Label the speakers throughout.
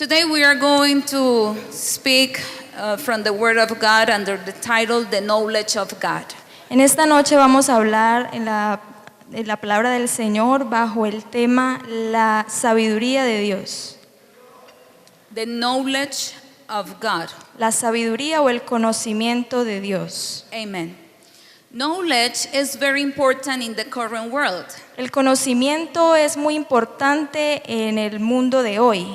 Speaker 1: Today we are going to speak from the Word of God under the title, The Knowledge of God.
Speaker 2: En esta noche vamos a hablar en la palabra del Señor bajo el tema la sabiduría de Dios.
Speaker 1: The knowledge of God.
Speaker 2: La sabiduría o el conocimiento de Dios.
Speaker 1: Amen. Knowledge is very important in the current world.
Speaker 2: El conocimiento es muy importante en el mundo de hoy.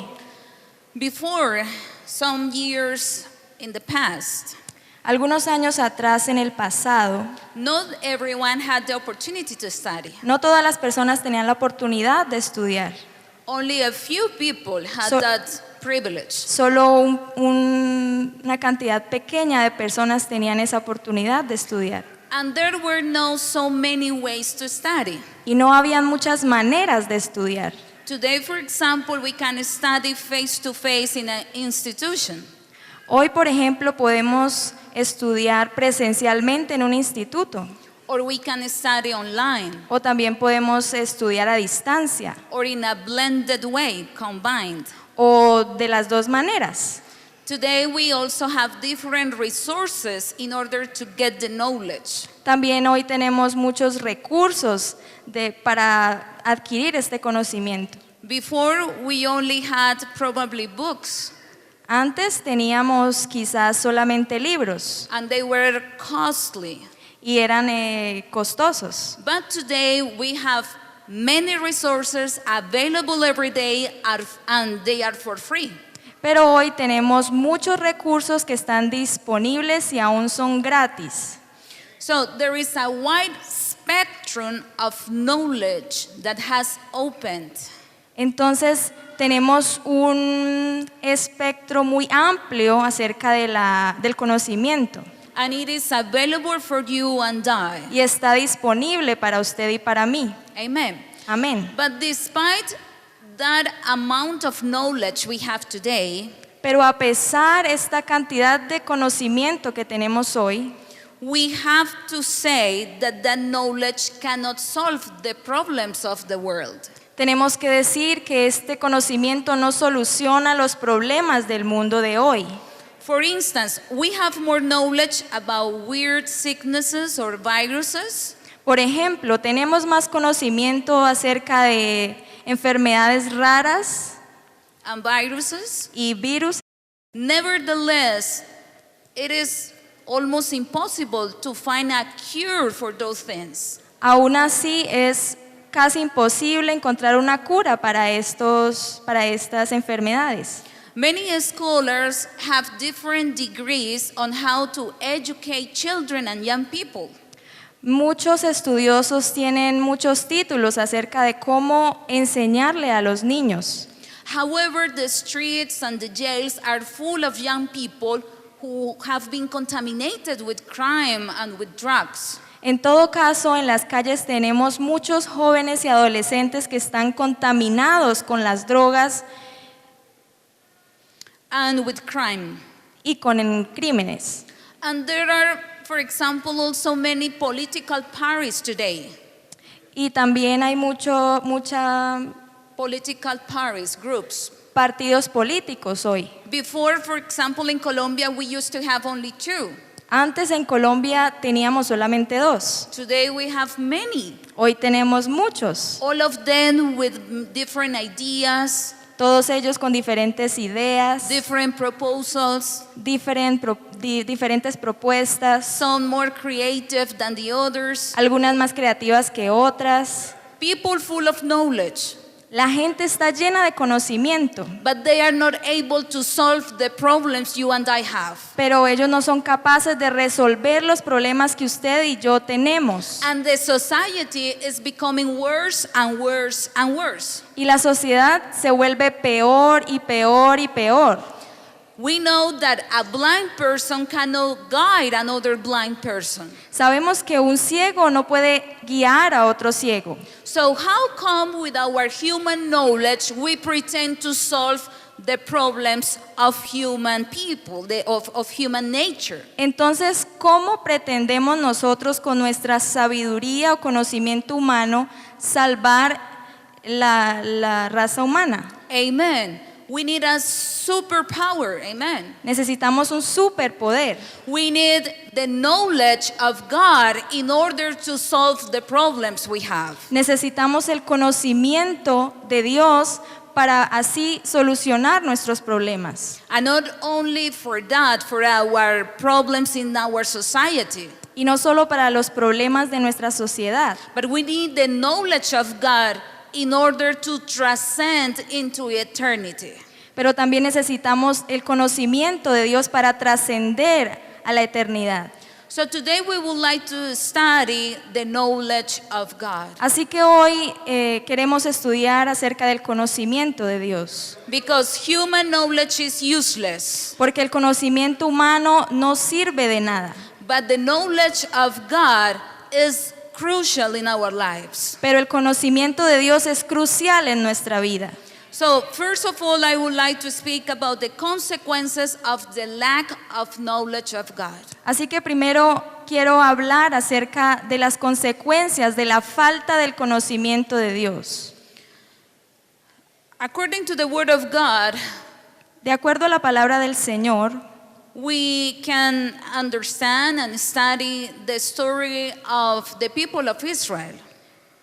Speaker 1: Before some years in the past,
Speaker 2: Algunos años atrás en el pasado,
Speaker 1: not everyone had the opportunity to study.
Speaker 2: no todas las personas tenían la oportunidad de estudiar.
Speaker 1: Only a few people had
Speaker 2: So-
Speaker 1: that privilege.
Speaker 2: Solo una cantidad pequeña de personas tenían esa oportunidad de estudiar.
Speaker 1: And there were no so many ways to study.
Speaker 2: Y no habían muchas maneras de estudiar.
Speaker 1: Today, for example, we can study face to face in an institution.
Speaker 2: Hoy, por ejemplo, podemos estudiar presencialmente en un instituto
Speaker 1: Or we can study online,
Speaker 2: o también podemos estudiar a distancia
Speaker 1: or in a blended way, combined.
Speaker 2: o de las dos maneras.
Speaker 1: Today we also have different resources in order to get the knowledge.
Speaker 2: También hoy tenemos muchos recursos para adquirir este conocimiento.
Speaker 1: Before we only had probably books,
Speaker 2: Antes teníamos quizás solamente libros
Speaker 1: and they were costly.
Speaker 2: y eran costosos.
Speaker 1: But today we have many resources available every day and they are for free.
Speaker 2: Pero hoy tenemos muchos recursos que están disponibles y aún son gratis.
Speaker 1: So there is a wide spectrum of knowledge that has opened.
Speaker 2: Entonces tenemos un espectro muy amplio acerca del conocimiento
Speaker 1: And it is available for you and I.
Speaker 2: y está disponible para usted y para mí.
Speaker 1: Amen.
Speaker 2: Amén.
Speaker 1: But despite that amount of knowledge we have today,
Speaker 2: Pero a pesar esta cantidad de conocimiento que tenemos hoy,
Speaker 1: we have to say that that knowledge cannot solve the problems of the world.
Speaker 2: tenemos que decir que este conocimiento no soluciona los problemas del mundo de hoy.
Speaker 1: For instance, we have more knowledge about weird sicknesses or viruses,
Speaker 2: Por ejemplo, tenemos más conocimiento acerca de enfermedades raras
Speaker 1: and viruses.
Speaker 2: y virus.
Speaker 1: Nevertheless, it is almost impossible to find a cure for those things.
Speaker 2: Aún así es casi imposible encontrar una cura para estas enfermedades.
Speaker 1: Many scholars have different degrees on how to educate children and young people.
Speaker 2: Muchos estudiosos tienen muchos títulos acerca de cómo enseñarle a los niños.
Speaker 1: However, the streets and the jails are full of young people who have been contaminated with crime and with drugs.
Speaker 2: En todo caso, en las calles tenemos muchos jóvenes y adolescentes que están contaminados con las drogas
Speaker 1: And with crime.
Speaker 2: y con crímenes.
Speaker 1: And there are, for example, also many political parties today.
Speaker 2: Y también hay muchos
Speaker 1: Political parties, groups.
Speaker 2: partidos políticos hoy.
Speaker 1: Before, for example, in Colombia, we used to have only two.
Speaker 2: Antes en Colombia teníamos solamente 2.
Speaker 1: Today we have many.
Speaker 2: Hoy tenemos muchos.
Speaker 1: All of them with different ideas,
Speaker 2: Todos ellos con diferentes ideas,
Speaker 1: different proposals,
Speaker 2: diferentes propuestas,
Speaker 1: some more creative than the others.
Speaker 2: algunas más creativas que otras.
Speaker 1: People full of knowledge,
Speaker 2: La gente está llena de conocimiento,
Speaker 1: but they are not able to solve the problems you and I have.
Speaker 2: pero ellos no son capaces de resolver los problemas que usted y yo tenemos.
Speaker 1: And the society is becoming worse and worse and worse.
Speaker 2: Y la sociedad se vuelve peor y peor y peor.
Speaker 1: We know that a blind person cannot guide another blind person.
Speaker 2: Sabemos que un ciego no puede guiar a otro ciego.
Speaker 1: So how come with our human knowledge we pretend to solve the problems of human people, of human nature?
Speaker 2: Entonces, ¿cómo pretendemos nosotros con nuestra sabiduría o conocimiento humano salvar la raza humana?
Speaker 1: Amen. We need a superpower, amen.
Speaker 2: Necesitamos un superpoder.
Speaker 1: We need the knowledge of God in order to solve the problems we have.
Speaker 2: Necesitamos el conocimiento de Dios para así solucionar nuestros problemas.
Speaker 1: And not only for that, for our problems in our society,
Speaker 2: Y no solo para los problemas de nuestra sociedad,
Speaker 1: but we need the knowledge of God in order to transcend into eternity.
Speaker 2: pero también necesitamos el conocimiento de Dios para trascender a la eternidad.
Speaker 1: So today we would like to study the knowledge of God.
Speaker 2: Así que hoy queremos estudiar acerca del conocimiento de Dios,
Speaker 1: Because human knowledge is useless,
Speaker 2: porque el conocimiento humano no sirve de nada,
Speaker 1: but the knowledge of God is crucial in our lives.
Speaker 2: pero el conocimiento de Dios es crucial en nuestra vida.
Speaker 1: So first of all, I would like to speak about the consequences of the lack of knowledge of God.
Speaker 2: Así que primero quiero hablar acerca de las consecuencias de la falta del conocimiento de Dios.
Speaker 1: According to the Word of God,
Speaker 2: De acuerdo a la palabra del Señor,
Speaker 1: we can understand and study the story of the people of Israel.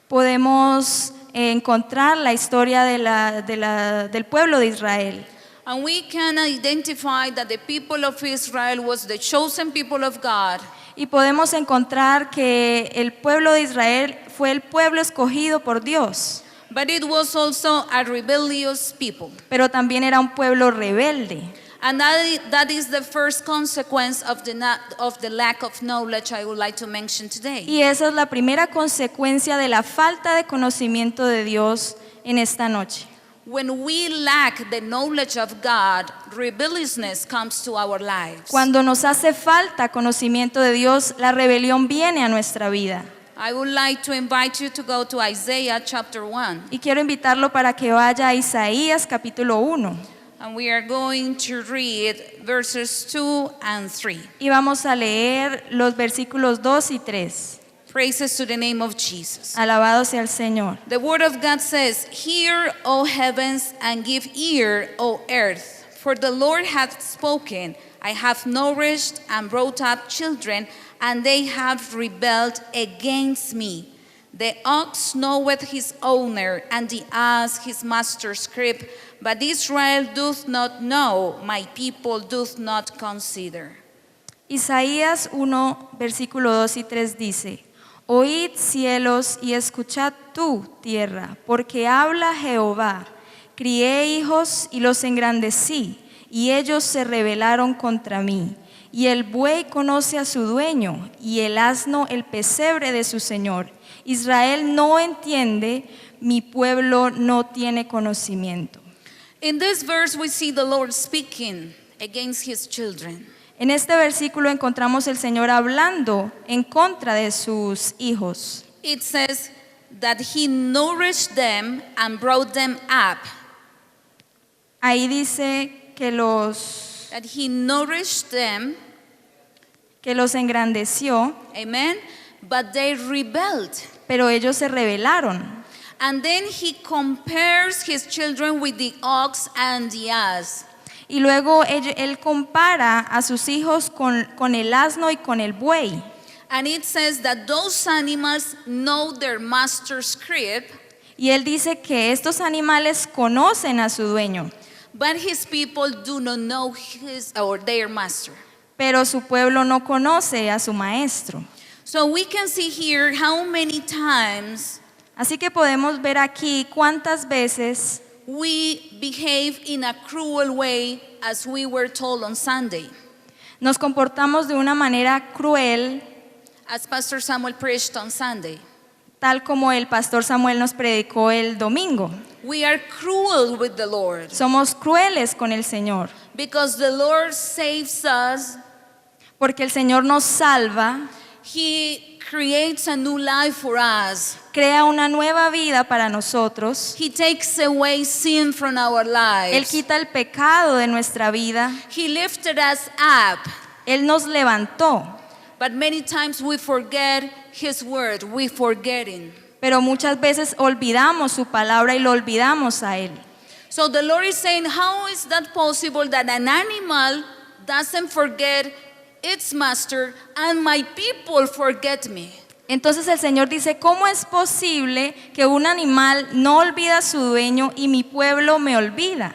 Speaker 2: podemos encontrar la historia del pueblo de Israel.
Speaker 1: And we can identify that the people of Israel was the chosen people of God,
Speaker 2: Y podemos encontrar que el pueblo de Israel fue el pueblo escogido por Dios,
Speaker 1: but it was also a rebellious people.
Speaker 2: pero también era un pueblo rebelde.
Speaker 1: And that is the first consequence of the lack of knowledge I would like to mention today.
Speaker 2: Y esa es la primera consecuencia de la falta de conocimiento de Dios en esta noche.
Speaker 1: When we lack the knowledge of God, rebelliousness comes to our lives.
Speaker 2: Cuando nos hace falta conocimiento de Dios, la rebelión viene a nuestra vida.
Speaker 1: I would like to invite you to go to Isaiah chapter 1.
Speaker 2: Y quiero invitarlo para que vaya a Isaías capítulo 1.
Speaker 1: And we are going to read verses 2 and 3.
Speaker 2: Y vamos a leer los versículos 2 y 3.
Speaker 1: Praises to the name of Jesus.
Speaker 2: Alabado sea el Señor.
Speaker 1: The word of God says, "Hear, O heavens, and give ear, O earth, for the Lord hath spoken. I have nourished and brought up children, and they have rebelled against me. The ox knoweth his owner, and the ass his master's crib, but Israel doth not know, my people doth not consider."
Speaker 2: Isaías 1, versículo 2 y 3 dice: Oíd cielos y escuchad tú, tierra, porque habla Jehová. Crié hijos y los engrandecí, y ellos se rebelaron contra mí. Y el buey conoce a su dueño, y el asno el pesebre de su señor. Israel no entiende, mi pueblo no tiene conocimiento.
Speaker 1: In this verse, we see the Lord speaking against his children.
Speaker 2: En este versículo encontramos el Señor hablando en contra de sus hijos.
Speaker 1: It says that he nourished them and brought them up.
Speaker 2: Ahí dice que
Speaker 1: That he nourished them,
Speaker 2: los engrandeció,
Speaker 1: amen, but they rebelled.
Speaker 2: pero ellos se rebelaron.
Speaker 1: And then he compares his children with the ox and the ass.
Speaker 2: Y luego él compara a sus hijos con el asno y con el buey.
Speaker 1: And it says that those animals know their master's crib,
Speaker 2: Y él dice que estos animales conocen a su dueño,
Speaker 1: but his people do not know his or their master.
Speaker 2: pero su pueblo no conoce a su maestro.
Speaker 1: So we can see here how many times
Speaker 2: Así que podemos ver aquí cuántas veces
Speaker 1: we behave in a cruel way, as we were told on Sunday,
Speaker 2: nos comportamos de una manera cruel,
Speaker 1: as Pastor Samuel preached on Sunday.
Speaker 2: tal como el pastor Samuel nos predicó el domingo.
Speaker 1: We are cruel with the Lord
Speaker 2: Somos crueles con el Señor,
Speaker 1: because the Lord saves us.
Speaker 2: porque el Señor nos salva,
Speaker 1: He creates a new life for us.
Speaker 2: crea una nueva vida para nosotros.
Speaker 1: He takes away sin from our
Speaker 2: Él
Speaker 1: lives.
Speaker 2: quita el pecado de nuestra vida.
Speaker 1: He lifted us up.
Speaker 2: Él nos levantó,
Speaker 1: But many times we forget His word. We forget Him.
Speaker 2: pero muchas veces olvidamos su palabra y lo olvidamos a Él.
Speaker 1: So the Lord is saying, how is that possible that an animal doesn't forget its master and my people forget me?
Speaker 2: Entonces el Señor dice, ¿cómo es posible que un animal no olvida a su dueño y mi pueblo me olvida?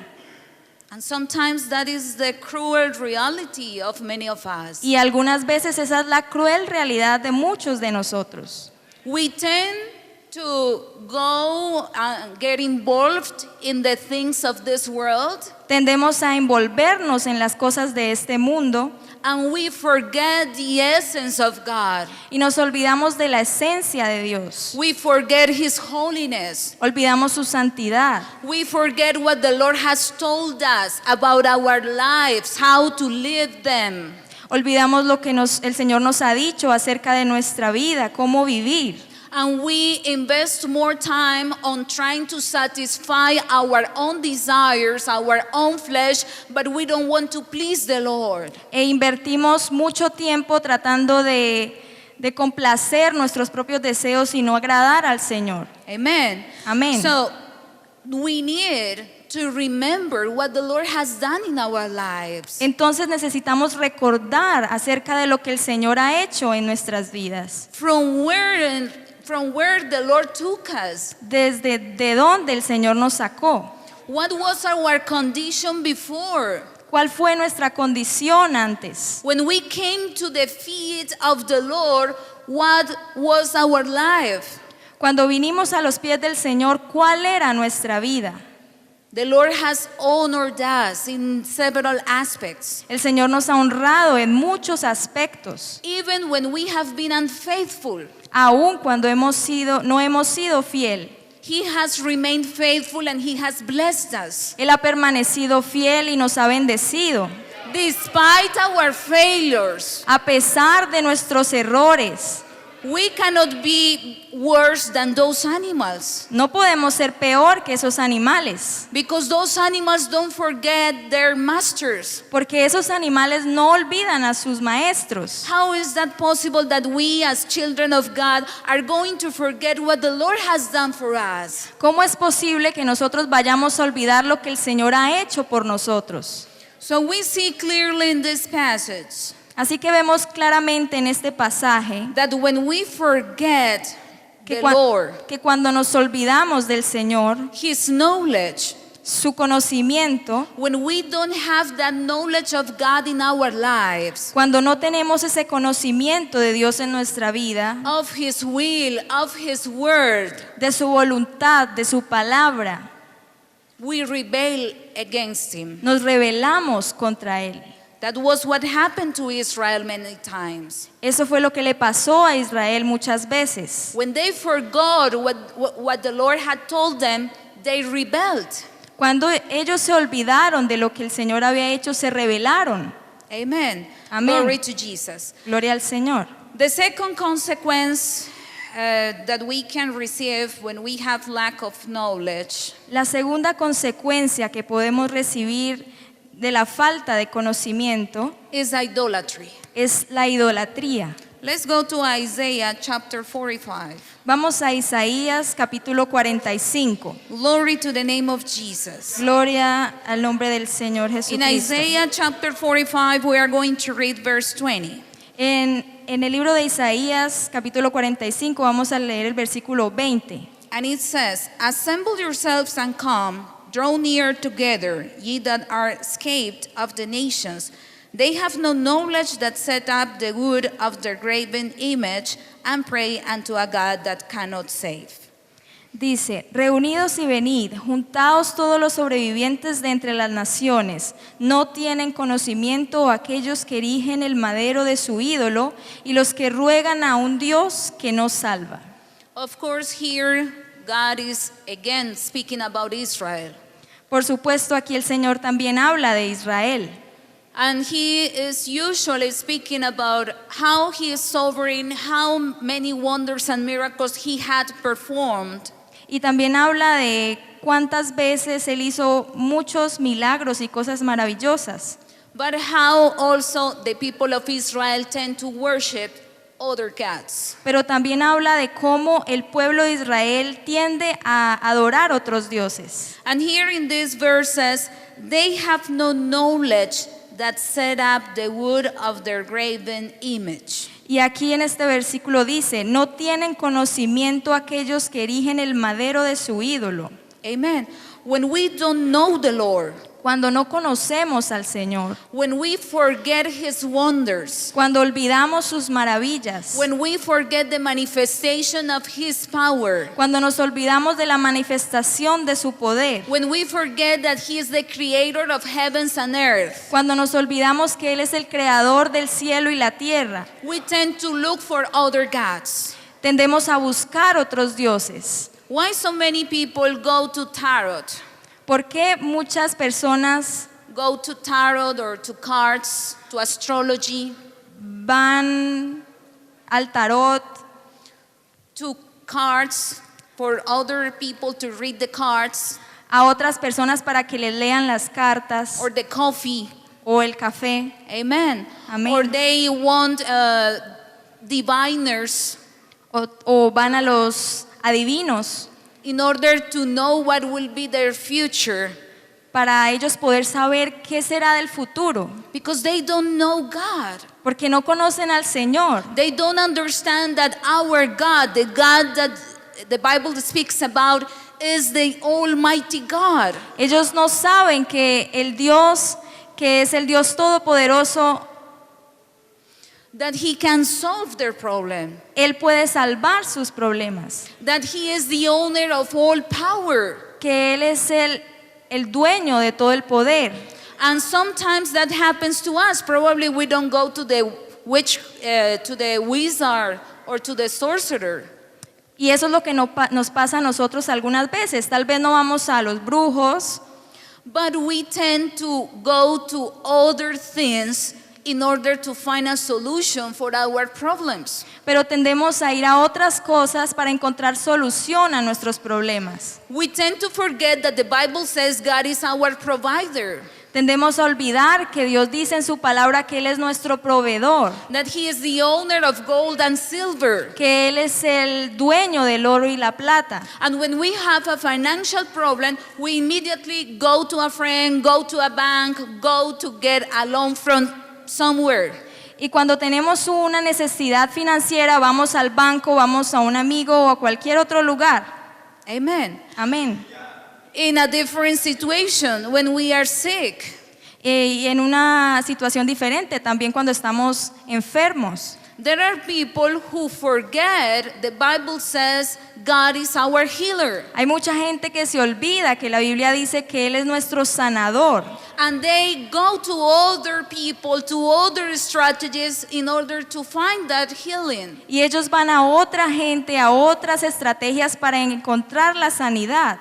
Speaker 1: And sometimes that is the cruel reality of many of us.
Speaker 2: Y algunas veces esa es la cruel realidad de muchos de nosotros.
Speaker 1: We tend to go and get involved in the things of this world,
Speaker 2: Tendemos a envolvernos en las cosas de este mundo
Speaker 1: and we forget the essence of God.
Speaker 2: y nos olvidamos de la esencia de Dios.
Speaker 1: We forget His holiness.
Speaker 2: Olvidamos su santidad.
Speaker 1: We forget what the Lord has told us about our lives, how to live them.
Speaker 2: Olvidamos lo que el Señor nos ha dicho acerca de nuestra vida, cómo vivir.
Speaker 1: And we invest more time on trying to satisfy our own desires, our own flesh, but we don't want to please the Lord.
Speaker 2: E invertimos mucho tiempo tratando de complacer nuestros propios deseos y no agradar al Señor.
Speaker 1: Amen.
Speaker 2: Amén.
Speaker 1: So we need to remember what the Lord has done in our lives.
Speaker 2: Entonces necesitamos recordar acerca de lo que el Señor ha hecho en nuestras vidas.
Speaker 1: From where the Lord took us.
Speaker 2: Desde de dónde el Señor nos sacó.
Speaker 1: What was our condition before?
Speaker 2: ¿Cuál fue nuestra condición antes?
Speaker 1: When we came to the feet of the Lord, what was our life?
Speaker 2: Cuando vinimos a los pies del Señor, ¿cuál era nuestra vida?
Speaker 1: The Lord has honored us in several aspects.
Speaker 2: El Señor nos ha honrado en muchos aspectos,
Speaker 1: Even when we have been unfaithful,
Speaker 2: aun cuando no hemos sido fiel.
Speaker 1: He has remained faithful and He has blessed us.
Speaker 2: Él ha permanecido fiel y nos ha bendecido.
Speaker 1: Despite our failures,
Speaker 2: A pesar de nuestros errores,
Speaker 1: we cannot be worse than those animals,
Speaker 2: no podemos ser peor que esos animales,
Speaker 1: because those animals don't forget their masters.
Speaker 2: porque esos animales no olvidan a sus maestros.
Speaker 1: How is that possible that we as children of God are going to forget what the Lord has done for us?
Speaker 2: ¿Cómo es posible que nosotros vayamos a olvidar lo que el Señor ha hecho por nosotros?
Speaker 1: So we see clearly in this passage
Speaker 2: Así que vemos claramente en este pasaje
Speaker 1: that when we forget
Speaker 2: que,
Speaker 1: the Lord,
Speaker 2: que cuando nos olvidamos del Señor,
Speaker 1: His knowledge,
Speaker 2: su conocimiento,
Speaker 1: when we don't have that knowledge of God in our lives,
Speaker 2: cuando no tenemos ese conocimiento de Dios en nuestra vida,
Speaker 1: of His will, of His word,
Speaker 2: de su voluntad, de su palabra,
Speaker 1: we rebel against Him.
Speaker 2: nos rebelamos contra Él.
Speaker 1: That was what happened to Israel many times.
Speaker 2: Eso fue lo que le pasó a Israel muchas veces.
Speaker 1: When they forgot what the Lord had told them, they rebelled.
Speaker 2: Cuando ellos se olvidaron de lo que el Señor había hecho, se rebelaron.
Speaker 1: Amen.
Speaker 2: Amén.
Speaker 1: Glory to Jesus.
Speaker 2: Gloria al Señor.
Speaker 1: The second consequence that we can receive when we have lack of knowledge
Speaker 2: La segunda consecuencia que podemos recibir de la falta de conocimiento
Speaker 1: is idolatry.
Speaker 2: es la idolatría.
Speaker 1: Let's go to Isaiah chapter 45.
Speaker 2: Vamos a Isaías capítulo 45.
Speaker 1: Glory to the name of Jesus.
Speaker 2: Gloria al nombre del Señor
Speaker 1: In
Speaker 2: Jesucristo.
Speaker 1: Isaiah chapter 45, we are going to read verse 20.
Speaker 2: En el libro de Isaías capítulo 45 vamos a leer el versículo 20.
Speaker 1: And it says, "Assemble yourselves and come, draw near together, ye that are escaped of the nations. They have no knowledge that set up the wood of their graven image and pray unto a God that cannot save."
Speaker 2: Dice, reunidos y venid, juntaos todos los sobrevivientes de entre las naciones. No tienen conocimiento aquellos que erigen el madero de su ídolo y los que ruegan a un Dios que no salva.
Speaker 1: Of course, here God is again speaking about Israel.
Speaker 2: Por supuesto, aquí el Señor también habla de Israel.
Speaker 1: And He is usually speaking about how He is sovereign, how many wonders and miracles He had performed.
Speaker 2: Y también habla de cuántas veces Él hizo muchos milagros y cosas maravillosas.
Speaker 1: But how also the people of Israel tend to worship other gods.
Speaker 2: Pero también habla de cómo el pueblo de Israel tiende a adorar otros dioses.
Speaker 1: And here in this verse says, they have no knowledge that set up the wood of their graven image.
Speaker 2: Y aquí en este versículo dice, no tienen conocimiento aquellos que erigen el madero de su ídolo.
Speaker 1: Amen. When we don't know the Lord,
Speaker 2: Cuando no conocemos al Señor,
Speaker 1: when we forget His wonders,
Speaker 2: cuando olvidamos sus maravillas,
Speaker 1: when we forget the manifestation of His power,
Speaker 2: cuando nos olvidamos de la manifestación de su poder,
Speaker 1: when we forget that He is the creator of heavens and earth,
Speaker 2: cuando nos olvidamos que Él es el creador del cielo y la tierra,
Speaker 1: we tend to look for other gods.
Speaker 2: tendemos a buscar otros dioses.
Speaker 1: Why so many people go to tarot?
Speaker 2: ¿Por qué muchas personas
Speaker 1: Go to tarot or to cards, to astrology,
Speaker 2: van al tarot,
Speaker 1: to cards for other people to read the cards,
Speaker 2: a otras personas para que les lean las cartas
Speaker 1: or the coffee?
Speaker 2: o el café?
Speaker 1: Amen.
Speaker 2: Amen.
Speaker 1: Or they want diviners
Speaker 2: O van a los adivinos
Speaker 1: in order to know what will be their future,
Speaker 2: para ellos poder saber qué será del futuro,
Speaker 1: because they don't know God.
Speaker 2: porque no conocen al Señor.
Speaker 1: They don't understand that our God, the God that the Bible speaks about, is the Almighty God.
Speaker 2: Ellos no saben que el Dios, que es el Dios todopoderoso,
Speaker 1: That He can solve their problem.
Speaker 2: Él puede salvar sus problemas,
Speaker 1: That He is the owner of all power.
Speaker 2: que Él es el dueño de todo el poder.
Speaker 1: And sometimes that happens to us. Probably we don't go to the witch, to the wizard, or to the sorcerer.
Speaker 2: Y eso es lo que nos pasa a nosotros algunas veces. Tal vez no vamos a los brujos,
Speaker 1: But we tend to go to other things in order to find a solution for our problems.
Speaker 2: pero tendemos a ir a otras cosas para encontrar solución a nuestros problemas.
Speaker 1: We tend to forget that the Bible says God is our provider,
Speaker 2: Tendemos a olvidar que Dios dice en su palabra que Él es nuestro proveedor,
Speaker 1: that He is the owner of gold and silver.
Speaker 2: que Él es el dueño del oro y la plata.
Speaker 1: And when we have a financial problem, we immediately go to a friend, go to a bank, go to get a loan from somewhere.
Speaker 2: Y cuando tenemos una necesidad financiera, vamos al banco, vamos a un amigo o a cualquier otro lugar.
Speaker 1: Amen.
Speaker 2: Amén.
Speaker 1: In a different situation, when we are sick,
Speaker 2: Y en una situación diferente, también cuando estamos enfermos.
Speaker 1: there are people who forget the Bible says God is our healer.
Speaker 2: Hay mucha gente que se olvida que la Biblia dice que Él es nuestro sanador.
Speaker 1: And they go to other people, to other strategies in order to find that healing.
Speaker 2: Y ellos van a otra gente, a otras estrategias para encontrar la sanidad.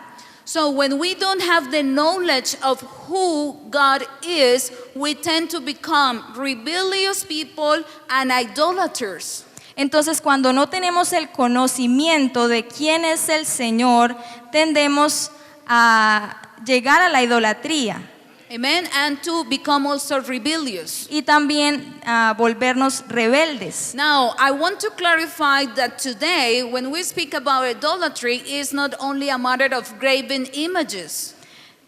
Speaker 1: So when we don't have the knowledge of who God is, we tend to become rebellious people and idolaters.
Speaker 2: Entonces, cuando no tenemos el conocimiento de quién es el Señor, tendemos a llegar a la idolatría
Speaker 1: Amen. And to become also rebellious.
Speaker 2: y también a volvernos rebeldes.
Speaker 1: Now, I want to clarify that today, when we speak about idolatry, it's not only a matter of graven images.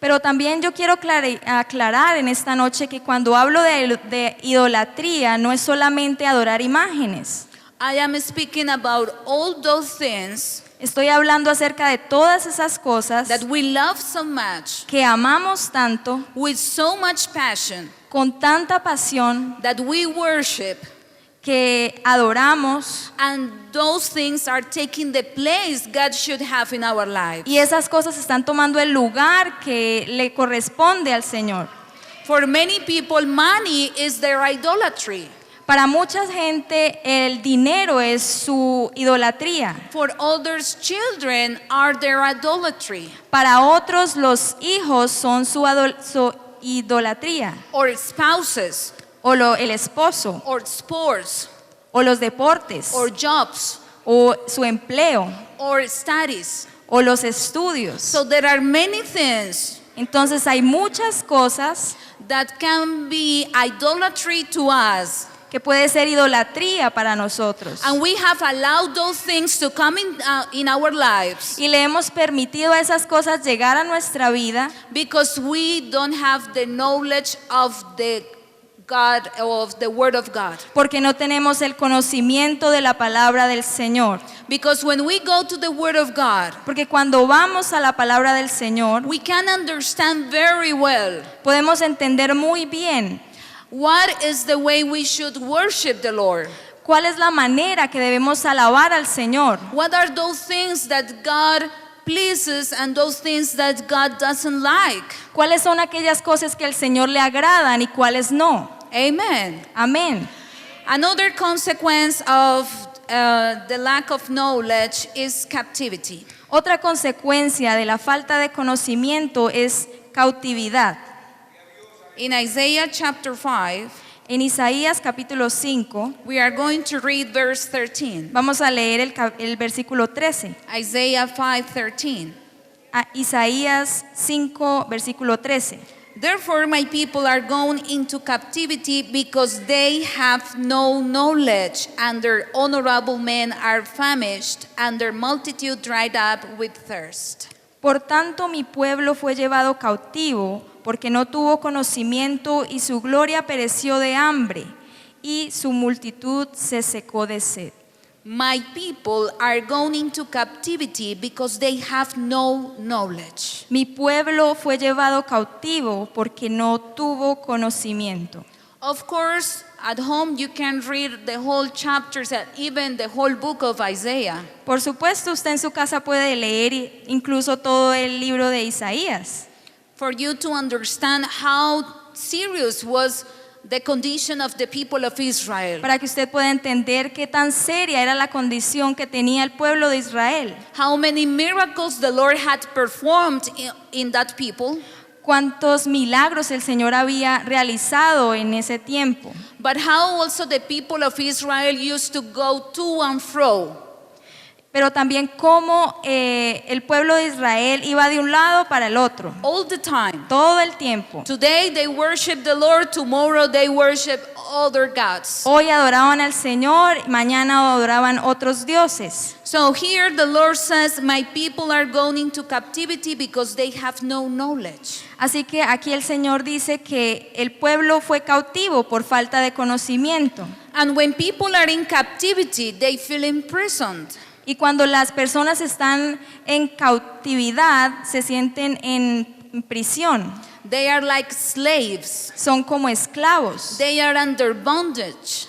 Speaker 2: Pero también yo quiero aclarar en esta noche que cuando hablo de idolatría no es solamente adorar imágenes.
Speaker 1: I am speaking about all those things
Speaker 2: Estoy hablando acerca de todas esas cosas
Speaker 1: that we love so much,
Speaker 2: que amamos tanto,
Speaker 1: with so much passion,
Speaker 2: con tanta pasión,
Speaker 1: that we worship,
Speaker 2: que adoramos,
Speaker 1: and those things are taking the place God should have in our lives.
Speaker 2: y esas cosas están tomando el lugar que le corresponde al Señor.
Speaker 1: For many people, money is their idolatry.
Speaker 2: Para mucha gente el dinero es su idolatría.
Speaker 1: For others, children are their idolatry.
Speaker 2: Para otros los hijos son su idolatría.
Speaker 1: Or spouses,
Speaker 2: O el esposo,
Speaker 1: or sports,
Speaker 2: o los deportes,
Speaker 1: or jobs,
Speaker 2: o su empleo,
Speaker 1: or studies.
Speaker 2: o los estudios.
Speaker 1: So there are many things
Speaker 2: Entonces hay muchas cosas
Speaker 1: that can be idolatry to us.
Speaker 2: que puede ser idolatría para nosotros.
Speaker 1: And we have allowed those things to come in our lives
Speaker 2: Y le hemos permitido a esas cosas llegar a nuestra vida
Speaker 1: because we don't have the knowledge of the God, of the Word of God.
Speaker 2: porque no tenemos el conocimiento de la palabra del Señor.
Speaker 1: Because when we go to the Word of God,
Speaker 2: Porque cuando vamos a la palabra del Señor,
Speaker 1: we can understand very well
Speaker 2: podemos entender muy bien
Speaker 1: what is the way we should worship the Lord.
Speaker 2: cuál es la manera que debemos alabar al Señor.
Speaker 1: What are those things that God pleases and those things that God doesn't like?
Speaker 2: Cuáles son aquellas cosas que al Señor le agradan y cuáles no.
Speaker 1: Amen.
Speaker 2: Amén.
Speaker 1: Another consequence of the lack of knowledge is captivity.
Speaker 2: Otra consecuencia de la falta de conocimiento es cautividad.
Speaker 1: In Isaiah chapter 5,
Speaker 2: En Isaías capítulo 5,
Speaker 1: we are going to read verse 13.
Speaker 2: vamos a leer el versículo 13.
Speaker 1: Isaiah 5:13.
Speaker 2: Isaías 5, versículo 13.
Speaker 1: Therefore my people are gone into captivity because they have no knowledge, and their honorable men are famished, and their multitude dried up with thirst.
Speaker 2: Por tanto, mi pueblo fue llevado cautivo, porque no tuvo conocimiento, y su gloria pereció de hambre, y su multitud se secó de sed.
Speaker 1: My people are gone into captivity because they have no knowledge.
Speaker 2: Mi pueblo fue llevado cautivo, porque no tuvo conocimiento.
Speaker 1: Of course, at home you can read the whole chapters and even the whole book of Isaiah.
Speaker 2: Por supuesto, usted en su casa puede leer incluso todo el libro de Isaías,
Speaker 1: For you to understand how serious was the condition of the people of Israel.
Speaker 2: para que usted pueda entender qué tan seria era la condición que tenía el pueblo de Israel.
Speaker 1: How many miracles the Lord had performed in that people,
Speaker 2: Cuántos milagros el Señor había realizado en ese tiempo.
Speaker 1: but how also the people of Israel used to go to and fro.
Speaker 2: Pero también cómo el pueblo de Israel iba de un lado para el otro,
Speaker 1: All the time.
Speaker 2: todo el tiempo.
Speaker 1: Today they worship the Lord, tomorrow they worship other gods.
Speaker 2: Hoy adoraban al Señor, mañana adoraban otros dioses.
Speaker 1: So here the Lord says, my people are going into captivity because they have no knowledge.
Speaker 2: Así que aquí el Señor dice que el pueblo fue cautivo por falta de conocimiento.
Speaker 1: And when people are in captivity, they feel imprisoned.
Speaker 2: Y cuando las personas están en cautividad, se sienten en prisión.
Speaker 1: They are like slaves.
Speaker 2: Son como esclavos.
Speaker 1: They are under bondage.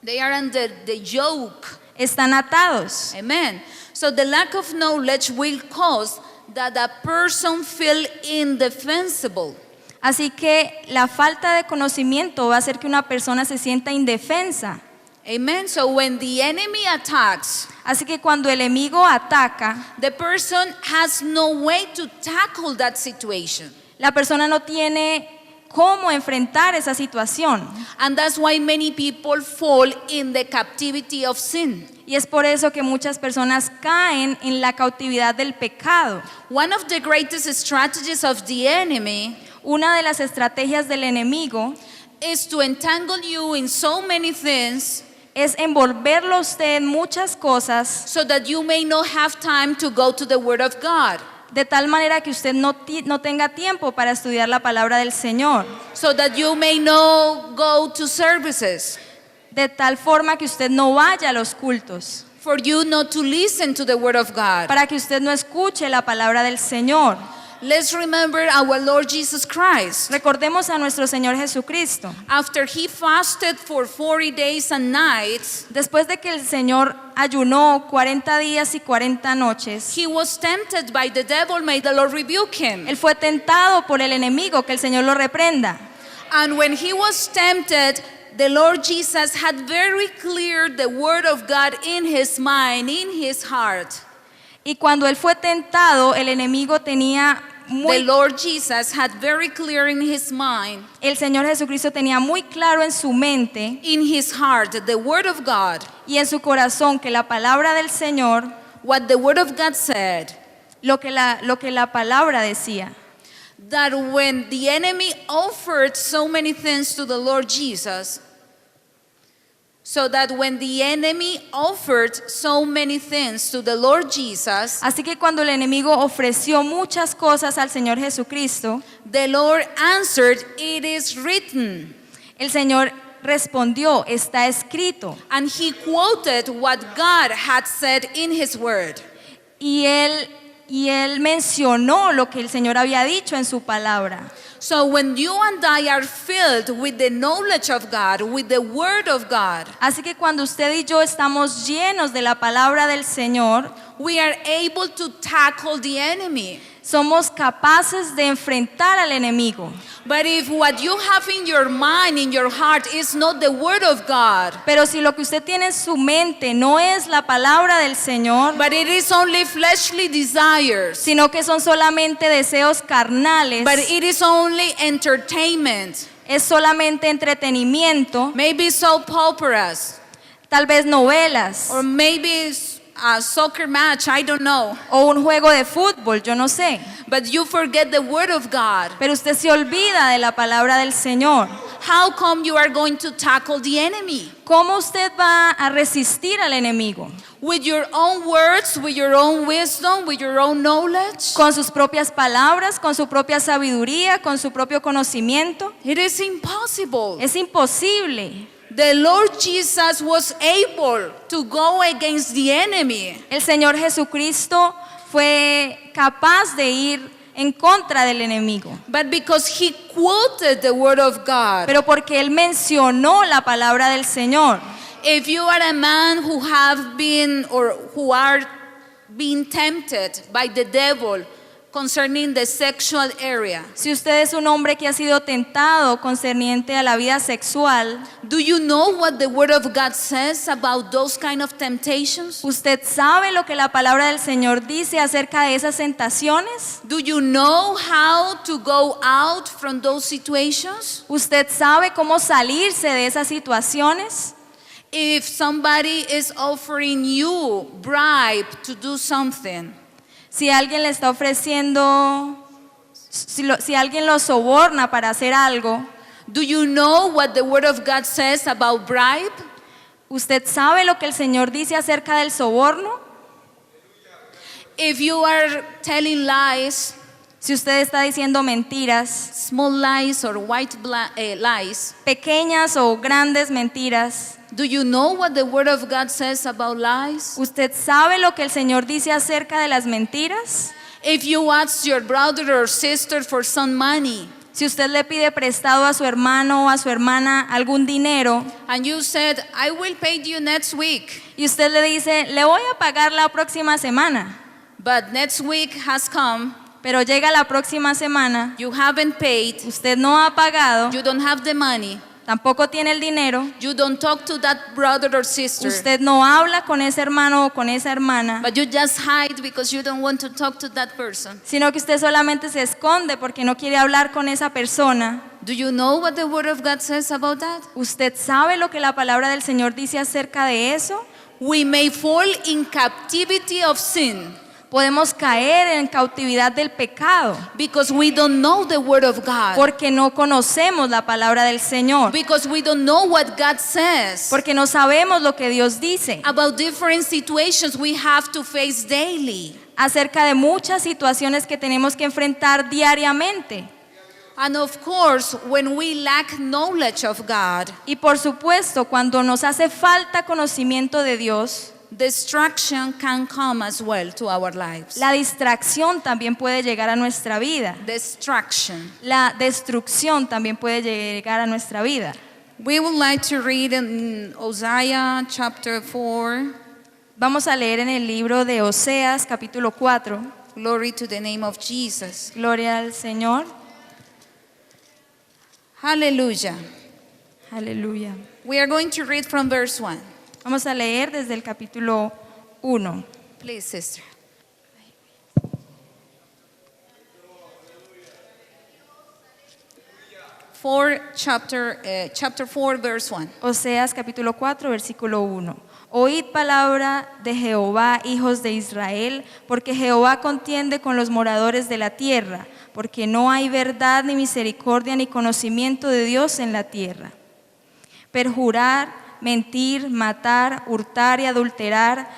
Speaker 1: They are under the yoke.
Speaker 2: Están atados.
Speaker 1: Amen. So the lack of knowledge will cause that a person feel indefensible.
Speaker 2: Así que la falta de conocimiento va a hacer que una persona se sienta indefensa.
Speaker 1: Amen. So when the enemy attacks,
Speaker 2: Así que cuando el enemigo ataca,
Speaker 1: the person has no way to tackle that situation.
Speaker 2: la persona no tiene cómo enfrentar esa situación.
Speaker 1: And that's why many people fall in the captivity of sin.
Speaker 2: Y es por eso que muchas personas caen en la cautividad del pecado.
Speaker 1: One of the greatest strategies of the enemy
Speaker 2: Una de las estrategias del enemigo
Speaker 1: is to entangle you in so many things
Speaker 2: es envolverlo a usted en muchas cosas,
Speaker 1: so that you may not have time to go to the Word of God,
Speaker 2: de tal manera que usted no tenga tiempo para estudiar la palabra del Señor,
Speaker 1: so that you may not go to services,
Speaker 2: de tal forma que usted no vaya a los cultos,
Speaker 1: for you not to listen to the Word of God.
Speaker 2: para que usted no escuche la palabra del Señor.
Speaker 1: Let's remember our Lord Jesus Christ.
Speaker 2: Recordemos a nuestro Señor Jesucristo.
Speaker 1: After he fasted for 40 days and nights,
Speaker 2: Después de que el Señor ayunó 40 días y 40 noches,
Speaker 1: he was tempted by the devil. May the Lord rebuke him.
Speaker 2: Él fue tentado por el enemigo, que el Señor lo reprenda.
Speaker 1: And when he was tempted, the Lord Jesus had very clear the Word of God in his mind, in his heart.
Speaker 2: Y cuando Él fue tentado, el enemigo tenía
Speaker 1: The Lord Jesus had very clear in his mind,
Speaker 2: el Señor Jesucristo tenía muy claro en su mente
Speaker 1: in his heart, the Word of God,
Speaker 2: y en su corazón que la palabra del Señor,
Speaker 1: what the Word of God said.
Speaker 2: lo que la palabra decía.
Speaker 1: that when the enemy offered so many things to the Lord Jesus,
Speaker 2: Así que cuando el enemigo ofreció muchas cosas al Señor Jesucristo,
Speaker 1: the Lord answered, "It is written."
Speaker 2: el Señor respondió, está escrito.
Speaker 1: And he quoted what God had said in his word.
Speaker 2: Y él mencionó lo que el Señor había dicho en su palabra.
Speaker 1: So when you and I are filled with the knowledge of God, with the word of God,
Speaker 2: Así que cuando usted y yo estamos llenos de la palabra del Señor,
Speaker 1: we are able to tackle the enemy.
Speaker 2: somos capaces de enfrentar al enemigo.
Speaker 1: But if what you have in your mind, in your heart, is not the word of God,
Speaker 2: Pero si lo que usted tiene en su mente no es la palabra del Señor,
Speaker 1: but it is only fleshly desires,
Speaker 2: sino que son solamente deseos carnales,
Speaker 1: but it is only entertainment,
Speaker 2: es solamente entretenimiento,
Speaker 1: maybe soap operas,
Speaker 2: tal vez novelas
Speaker 1: or maybe a soccer match, I don't know.
Speaker 2: o un juego de fútbol, yo no sé.
Speaker 1: But you forget the word of God.
Speaker 2: Pero usted se olvida de la palabra del Señor.
Speaker 1: How come you are going to tackle the enemy?
Speaker 2: ¿Cómo usted va a resistir al enemigo?
Speaker 1: With your own words, with your own wisdom, with your own knowledge?
Speaker 2: ¿Con sus propias palabras, con su propia sabiduría, con su propio conocimiento?
Speaker 1: It is impossible.
Speaker 2: Es imposible.
Speaker 1: The Lord Jesus was able to go against the enemy.
Speaker 2: El Señor Jesucristo fue capaz de ir en contra del enemigo.
Speaker 1: But because he quoted the word of God.
Speaker 2: Pero porque Él mencionó la palabra del Señor.
Speaker 1: If you are a man who have been or who are being tempted by the devil concerning the sexual area,
Speaker 2: Si usted es un hombre que ha sido tentado concerniente a la vida sexual,
Speaker 1: do you know what the word of God says about those kind of temptations?
Speaker 2: ¿usted sabe lo que la palabra del Señor dice acerca de esas tentaciones?
Speaker 1: Do you know how to go out from those situations?
Speaker 2: ¿Usted sabe cómo salirse de esas situaciones?
Speaker 1: If somebody is offering you bribe to do something,
Speaker 2: Si alguien le está ofreciendo, si alguien lo soborna para hacer algo,
Speaker 1: do you know what the word of God says about bribe?
Speaker 2: ¿usted sabe lo que el Señor dice acerca del soborno?
Speaker 1: If you are telling lies,
Speaker 2: Si usted está diciendo mentiras,
Speaker 1: small lies or white lies,
Speaker 2: pequeñas o grandes mentiras,
Speaker 1: do you know what the word of God says about lies?
Speaker 2: ¿usted sabe lo que el Señor dice acerca de las mentiras?
Speaker 1: If you ask your brother or sister for some money,
Speaker 2: Si usted le pide prestado a su hermano o a su hermana algún dinero
Speaker 1: and you said, I will pay you next week,
Speaker 2: y usted le dice, le voy a pagar la próxima semana,
Speaker 1: but next week has come,
Speaker 2: pero llega la próxima semana,
Speaker 1: you haven't paid,
Speaker 2: usted no ha pagado,
Speaker 1: you don't have the money,
Speaker 2: tampoco tiene el dinero,
Speaker 1: you don't talk to that brother or sister,
Speaker 2: usted no habla con ese hermano o con esa hermana,
Speaker 1: but you just hide because you don't want to talk to that person.
Speaker 2: sino que usted solamente se esconde porque no quiere hablar con esa persona.
Speaker 1: Do you know what the word of God says about that?
Speaker 2: ¿Usted sabe lo que la palabra del Señor dice acerca de eso?
Speaker 1: We may fall in captivity of sin
Speaker 2: Podemos caer en cautividad del pecado
Speaker 1: because we don't know the word of God,
Speaker 2: porque no conocemos la palabra del Señor,
Speaker 1: because we don't know what God says
Speaker 2: porque no sabemos lo que Dios dice
Speaker 1: about different situations we have to face daily.
Speaker 2: acerca de muchas situaciones que tenemos que enfrentar diariamente.
Speaker 1: And of course, when we lack knowledge of God,
Speaker 2: Y por supuesto, cuando nos hace falta conocimiento de Dios,
Speaker 1: distraction can come as well to our lives.
Speaker 2: la distracción también puede llegar a nuestra vida.
Speaker 1: Distraction.
Speaker 2: La destrucción también puede llegar a nuestra vida.
Speaker 1: We would like to read in Hosea chapter 4.
Speaker 2: Vamos a leer en el libro de Oseas capítulo 4.
Speaker 1: Glory to the name of Jesus.
Speaker 2: Gloria al Señor.
Speaker 1: Hallelujah.
Speaker 2: Aleluya.
Speaker 1: We are going to read from verse 1.
Speaker 2: Vamos a leer desde el capítulo 1.
Speaker 1: Please, sister. Chapter 4, verse 1.
Speaker 2: Oseas capítulo 4, versículo 1. Oíd palabra de Jehová, hijos de Israel, porque Jehová contiende con los moradores de la tierra, porque no hay verdad ni misericordia ni conocimiento de Dios en la tierra. Perjurar, mentir, matar, hurtar y adulterar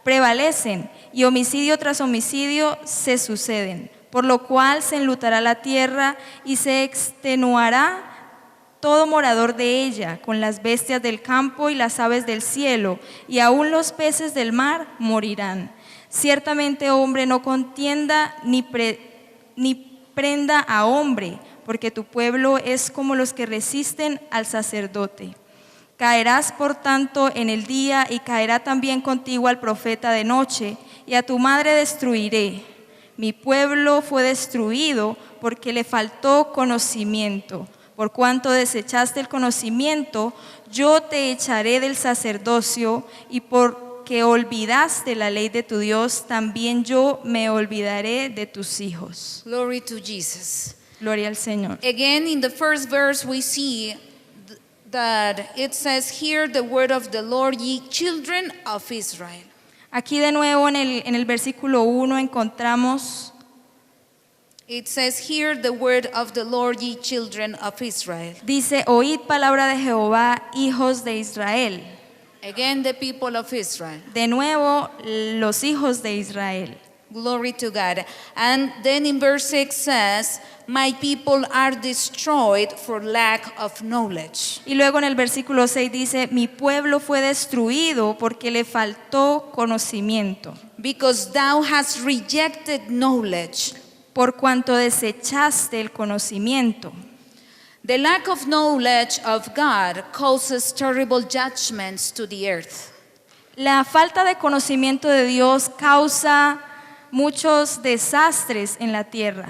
Speaker 2: prevalecen, y homicidio tras homicidio se suceden, por lo cual se enlutará la tierra y se extenuará todo morador de ella, con las bestias del campo y las aves del cielo, y aún los peces del mar morirán. Ciertamente hombre no contienda ni prenda a hombre, porque tu pueblo es como los que resisten al sacerdote. Caerás por tanto en el día, y caerá también contigo al profeta de noche, y a tu madre destruiré. Mi pueblo fue destruido porque le faltó conocimiento. Por cuanto desechaste el conocimiento, yo te echaré del sacerdocio, y porque olvidaste la ley de tu Dios, también yo me olvidaré de tus hijos.
Speaker 1: Glory to Jesus.
Speaker 2: Gloria al Señor.
Speaker 1: Again, in the first verse, we see that it says, "Hear the word of the Lord, ye children of Israel."
Speaker 2: Aquí de nuevo en el versículo 1 encontramos,
Speaker 1: It says, "Hear the word of the Lord, ye children of Israel."
Speaker 2: dice, oíd palabra de Jehová, hijos de Israel.
Speaker 1: Again, the people of Israel.
Speaker 2: De nuevo, los hijos de Israel.
Speaker 1: Glory to God. And then in verse 6 says, "My people are destroyed for lack of knowledge."
Speaker 2: Y luego en el versículo 6 dice, mi pueblo fue destruido porque le faltó conocimiento,
Speaker 1: Because thou hast rejected knowledge.
Speaker 2: por cuanto desechaste el conocimiento.
Speaker 1: The lack of knowledge of God causes terrible judgments to the earth.
Speaker 2: La falta de conocimiento de Dios causa muchos desastres en la tierra.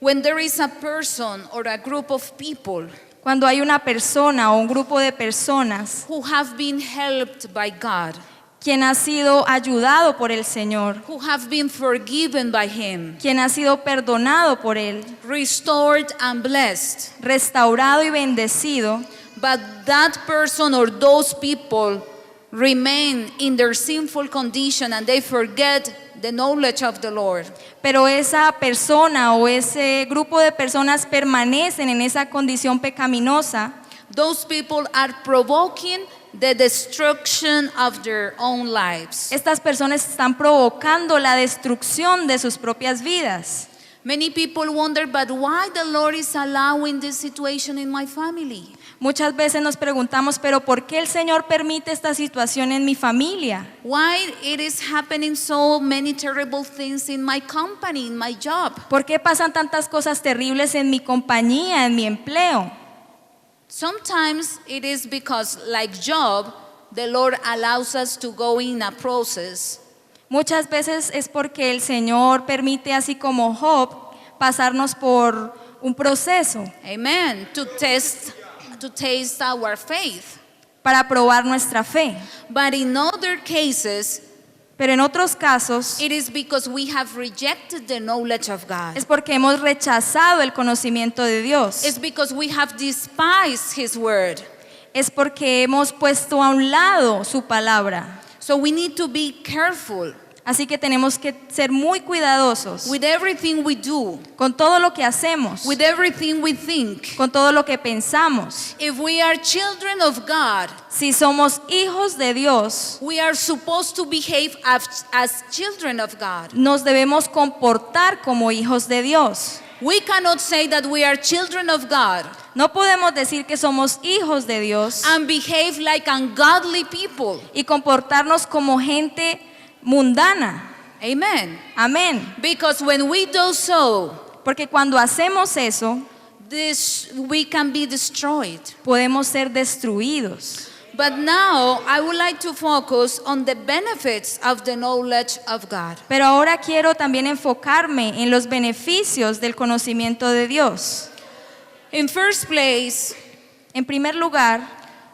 Speaker 1: When there is a person or a group of people
Speaker 2: Cuando hay una persona o un grupo de personas
Speaker 1: who have been helped by God,
Speaker 2: quien ha sido ayudado por el Señor,
Speaker 1: who have been forgiven by Him,
Speaker 2: quien ha sido perdonado por Él,
Speaker 1: restored and blessed,
Speaker 2: restaurado y bendecido,
Speaker 1: but that person or those people remain in their sinful condition and they forget the knowledge of the Lord.
Speaker 2: pero esa persona o ese grupo de personas permanecen en esa condición pecaminosa,
Speaker 1: Those people are provoking the destruction of their own lives.
Speaker 2: estas personas están provocando la destrucción de sus propias vidas.
Speaker 1: Many people wonder, but why the Lord is allowing this situation in my family?
Speaker 2: Muchas veces nos preguntamos, pero ¿por qué el Señor permite esta situación en mi familia?
Speaker 1: Why it is happening so many terrible things in my company, in my job?
Speaker 2: ¿Por qué pasan tantas cosas terribles en mi compañía, en mi empleo?
Speaker 1: Sometimes it is because, like Job, the Lord allows us to go in a process
Speaker 2: Muchas veces es porque el Señor permite, así como Job, pasarnos por un proceso
Speaker 1: amen, to taste our faith.
Speaker 2: para probar nuestra fe.
Speaker 1: But in other cases,
Speaker 2: Pero en otros casos
Speaker 1: it is because we have rejected the knowledge of God.
Speaker 2: es porque hemos rechazado el conocimiento de Dios.
Speaker 1: It's because we have despised His word.
Speaker 2: Es porque hemos puesto a un lado su palabra.
Speaker 1: So we need to be careful
Speaker 2: Así que tenemos que ser muy cuidadosos
Speaker 1: with everything we do,
Speaker 2: con todo lo que hacemos,
Speaker 1: with everything we think.
Speaker 2: con todo lo que pensamos.
Speaker 1: If we are children of God,
Speaker 2: Si somos hijos de Dios,
Speaker 1: we are supposed to behave as children of God.
Speaker 2: nos debemos comportar como hijos de Dios.
Speaker 1: We cannot say that we are children of God
Speaker 2: No podemos decir que somos hijos de Dios
Speaker 1: and behave like ungodly people.
Speaker 2: y comportarnos como gente mundana.
Speaker 1: Amen.
Speaker 2: Amén.
Speaker 1: Because when we do so,
Speaker 2: Porque cuando hacemos eso,
Speaker 1: we can be destroyed.
Speaker 2: podemos ser destruidos.
Speaker 1: But now I would like to focus on the benefits of the knowledge of God.
Speaker 2: Pero ahora quiero también enfocarme en los beneficios del conocimiento de Dios.
Speaker 1: In first place,
Speaker 2: En primer lugar,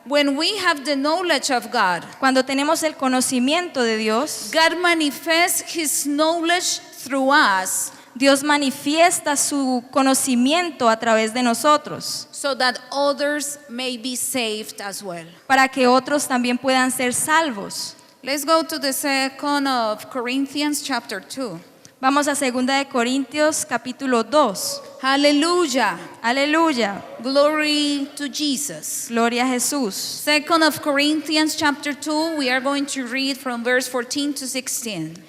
Speaker 1: when we have the knowledge of God,
Speaker 2: cuando tenemos el conocimiento de Dios,
Speaker 1: God manifests His knowledge through us
Speaker 2: Dios manifiesta su conocimiento a través de nosotros,
Speaker 1: so that others may be saved as well.
Speaker 2: para que otros también puedan ser salvos.
Speaker 1: Let's go to the 2 of Corinthians chapter 2.
Speaker 2: Vamos a 2 de Corintios capítulo 2.
Speaker 1: Hallelujah.
Speaker 2: Aleluya.
Speaker 1: Glory to Jesus.
Speaker 2: Gloria a Jesús.
Speaker 1: 2 of Corinthians chapter 2, we are going to read from verse 14 to 16.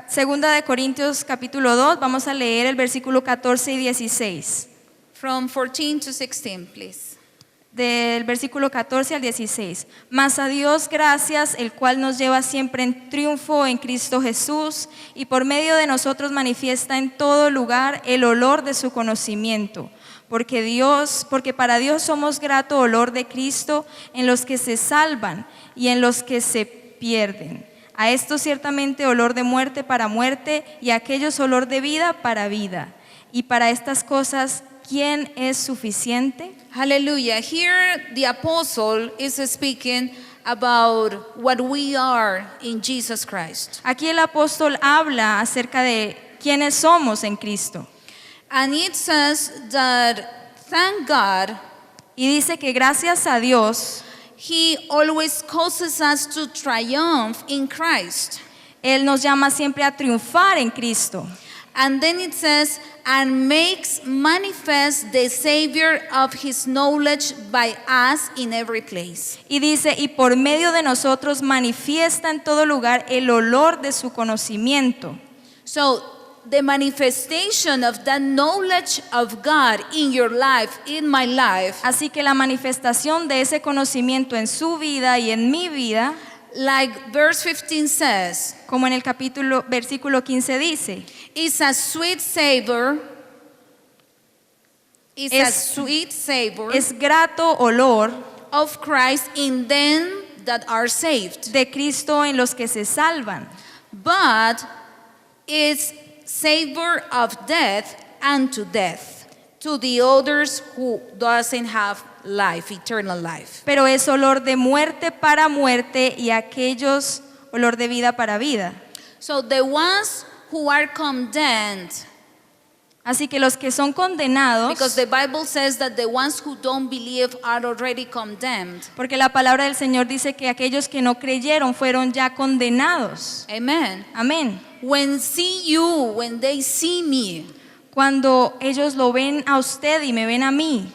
Speaker 2: Segunda de Corintios capítulo 2, vamos a leer el versículo 14 y 16.
Speaker 1: From 14 to 16, please.
Speaker 2: Del versículo 14 al 16. Mas a Dios gracias, el cual nos lleva siempre en triunfo en Cristo Jesús, y por medio de nosotros manifiesta en todo lugar el olor de su conocimiento. Porque para Dios somos grato olor de Cristo en los que se salvan y en los que se pierden. A estos ciertamente olor de muerte para muerte, y a aquellos olor de vida para vida. Y para estas cosas, ¿quién es suficiente?
Speaker 1: Hallelujah. Here the apostle is speaking about what we are in Jesus Christ.
Speaker 2: Aquí el apóstol habla acerca de quiénes somos en Cristo.
Speaker 1: And it says that, thank God,
Speaker 2: Y dice que gracias a Dios,
Speaker 1: He always causes us to triumph in Christ.
Speaker 2: Él nos llama siempre a triunfar en Cristo.
Speaker 1: And then it says, and makes manifest the Savior of His knowledge by us in every place.
Speaker 2: Y dice, y por medio de nosotros manifiesta en todo lugar el olor de su conocimiento.
Speaker 1: So, the manifestation of that knowledge of God in your life, in my life,
Speaker 2: Así que la manifestación de ese conocimiento en su vida y en mi vida,
Speaker 1: like verse 15 says,
Speaker 2: como en el versículo 15 dice,
Speaker 1: is a sweet savor,
Speaker 2: es grato olor
Speaker 1: of Christ in them that are saved.
Speaker 2: de Cristo en los que se salvan,
Speaker 1: But it's savor of death unto death, to the others who doesn't have life, eternal life.
Speaker 2: pero es olor de muerte para muerte, y aquellos olor de vida para vida.
Speaker 1: So the ones who are condemned,
Speaker 2: Así que los que son condenados,
Speaker 1: because the Bible says that the ones who don't believe are already condemned.
Speaker 2: porque la palabra del Señor dice que aquellos que no creyeron fueron ya condenados.
Speaker 1: Amen.
Speaker 2: Amén.
Speaker 1: When they see me,
Speaker 2: Cuando ellos lo ven a usted y me ven a mí,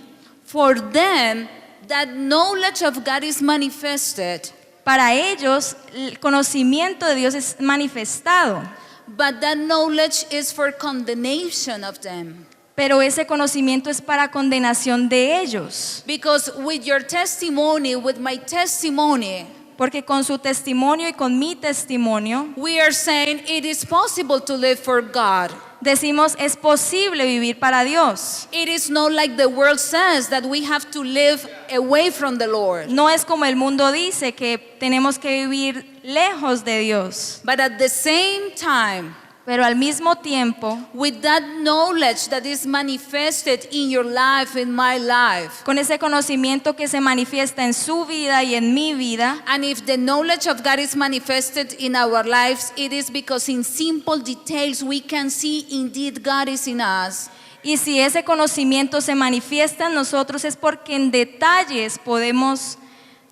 Speaker 1: for them that knowledge of God is manifested,
Speaker 2: para ellos el conocimiento de Dios es manifestado,
Speaker 1: but that knowledge is for condemnation of them.
Speaker 2: pero ese conocimiento es para condenación de ellos.
Speaker 1: Because with your testimony, with my testimony,
Speaker 2: Porque con su testimonio y con mi testimonio,
Speaker 1: we are saying it is possible to live for God.
Speaker 2: decimos es posible vivir para Dios.
Speaker 1: It is not like the world says that we have to live away from the Lord.
Speaker 2: No es como el mundo dice que tenemos que vivir lejos de Dios,
Speaker 1: But at the same time,
Speaker 2: pero al mismo tiempo,
Speaker 1: with that knowledge that is manifested in your life, in my life,
Speaker 2: con ese conocimiento que se manifiesta en su vida y en mi vida,
Speaker 1: and if the knowledge of God is manifested in our lives, it is because in simple details we can see indeed God is in us.
Speaker 2: y si ese conocimiento se manifiesta en nosotros es porque en detalles podemos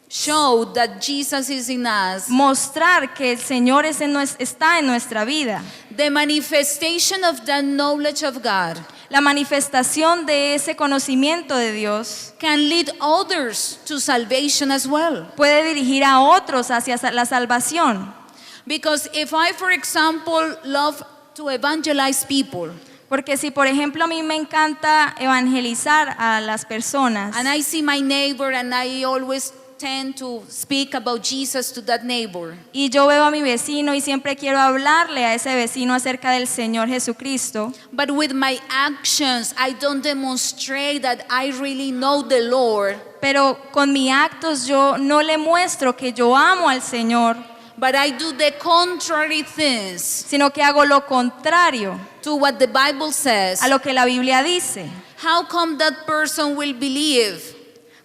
Speaker 1: Show that Jesus is in us.
Speaker 2: mostrar que el Señor está en nuestra vida.
Speaker 1: The manifestation of that knowledge of God
Speaker 2: La manifestación de ese conocimiento de Dios
Speaker 1: can lead others to salvation as well.
Speaker 2: puede dirigir a otros hacia la salvación.
Speaker 1: Because if I, for example, love to evangelize people,
Speaker 2: Porque si, por ejemplo, a mí me encanta evangelizar a las personas,
Speaker 1: and I see my neighbor and I always tend to speak about Jesus to that neighbor,
Speaker 2: y yo veo a mi vecino y siempre quiero hablarle a ese vecino acerca del Señor Jesucristo,
Speaker 1: but with my actions I don't demonstrate that I really know the Lord,
Speaker 2: pero con mis actos yo no le muestro que yo amo al Señor,
Speaker 1: but I do the contrary things
Speaker 2: sino que hago lo contrario
Speaker 1: to what the Bible says,
Speaker 2: a lo que la Biblia dice.
Speaker 1: how come that person will believe?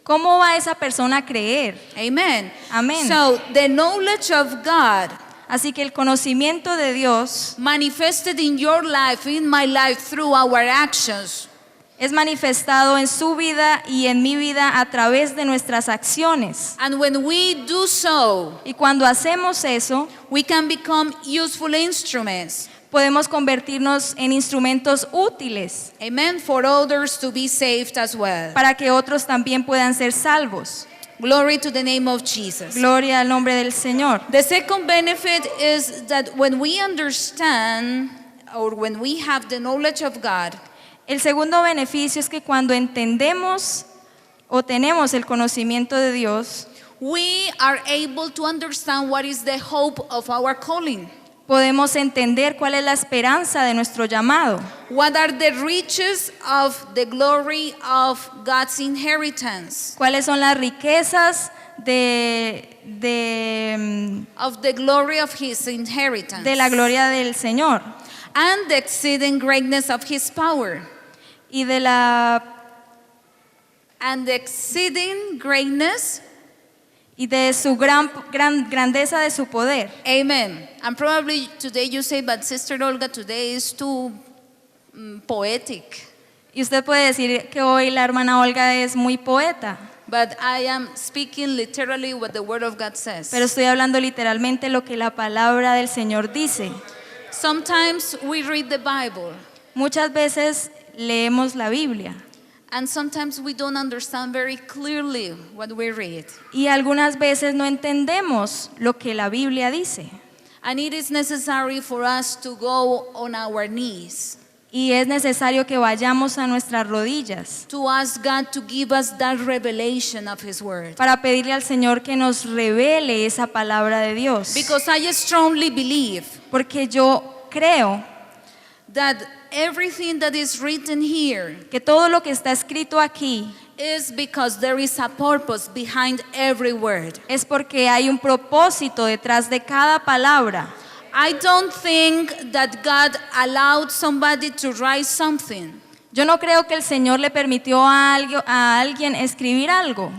Speaker 2: ¿Cómo va esa persona a creer?
Speaker 1: Amen.
Speaker 2: Amén.
Speaker 1: So the knowledge of God
Speaker 2: Así que el conocimiento de Dios
Speaker 1: manifested in your life, in my life, through our actions,
Speaker 2: es manifestado en su vida y en mi vida a través de nuestras acciones.
Speaker 1: and when we do so,
Speaker 2: Y cuando hacemos eso,
Speaker 1: we can become useful instruments
Speaker 2: podemos convertirnos en instrumentos útiles
Speaker 1: Amen. For others to be saved as well.
Speaker 2: para que otros también puedan ser salvos.
Speaker 1: Glory to the name of Jesus.
Speaker 2: Gloria al nombre del Señor.
Speaker 1: The second benefit is that when we understand or when we have the knowledge of God,
Speaker 2: El segundo beneficio es que cuando entendemos o tenemos el conocimiento de Dios,
Speaker 1: we are able to understand what is the hope of our calling.
Speaker 2: podemos entender cuál es la esperanza de nuestro llamado,
Speaker 1: What are the riches of the glory of God's inheritance?
Speaker 2: cuáles son las riquezas
Speaker 1: Of the glory of His inheritance.
Speaker 2: de la gloria del Señor
Speaker 1: And the exceeding greatness of His power.
Speaker 2: y de la
Speaker 1: And the exceeding greatness.
Speaker 2: y de su gran grandeza de su poder.
Speaker 1: Amen. And probably today you say, but Sister Olga, today is too poetic.
Speaker 2: Y usted puede decir que hoy la hermana Olga es muy poeta,
Speaker 1: But I am speaking literally what the Word of God says.
Speaker 2: pero estoy hablando literalmente lo que la palabra del Señor dice.
Speaker 1: Sometimes we read the Bible,
Speaker 2: Muchas veces leemos la Biblia
Speaker 1: and sometimes we don't understand very clearly what we read.
Speaker 2: y algunas veces no entendemos lo que la Biblia dice.
Speaker 1: And it is necessary for us to go on our knees
Speaker 2: Y es necesario que vayamos a nuestras rodillas
Speaker 1: to ask God to give us that revelation of His Word.
Speaker 2: para pedirle al Señor que nos revele esa palabra de Dios.
Speaker 1: Because I strongly believe
Speaker 2: Porque yo creo
Speaker 1: that everything that is written here
Speaker 2: que todo lo que está escrito aquí
Speaker 1: is because there is a purpose behind every word.
Speaker 2: es porque hay un propósito detrás de cada palabra.
Speaker 1: I don't think that God allowed somebody to write something
Speaker 2: Yo no creo que el Señor le permitió a alguien escribir algo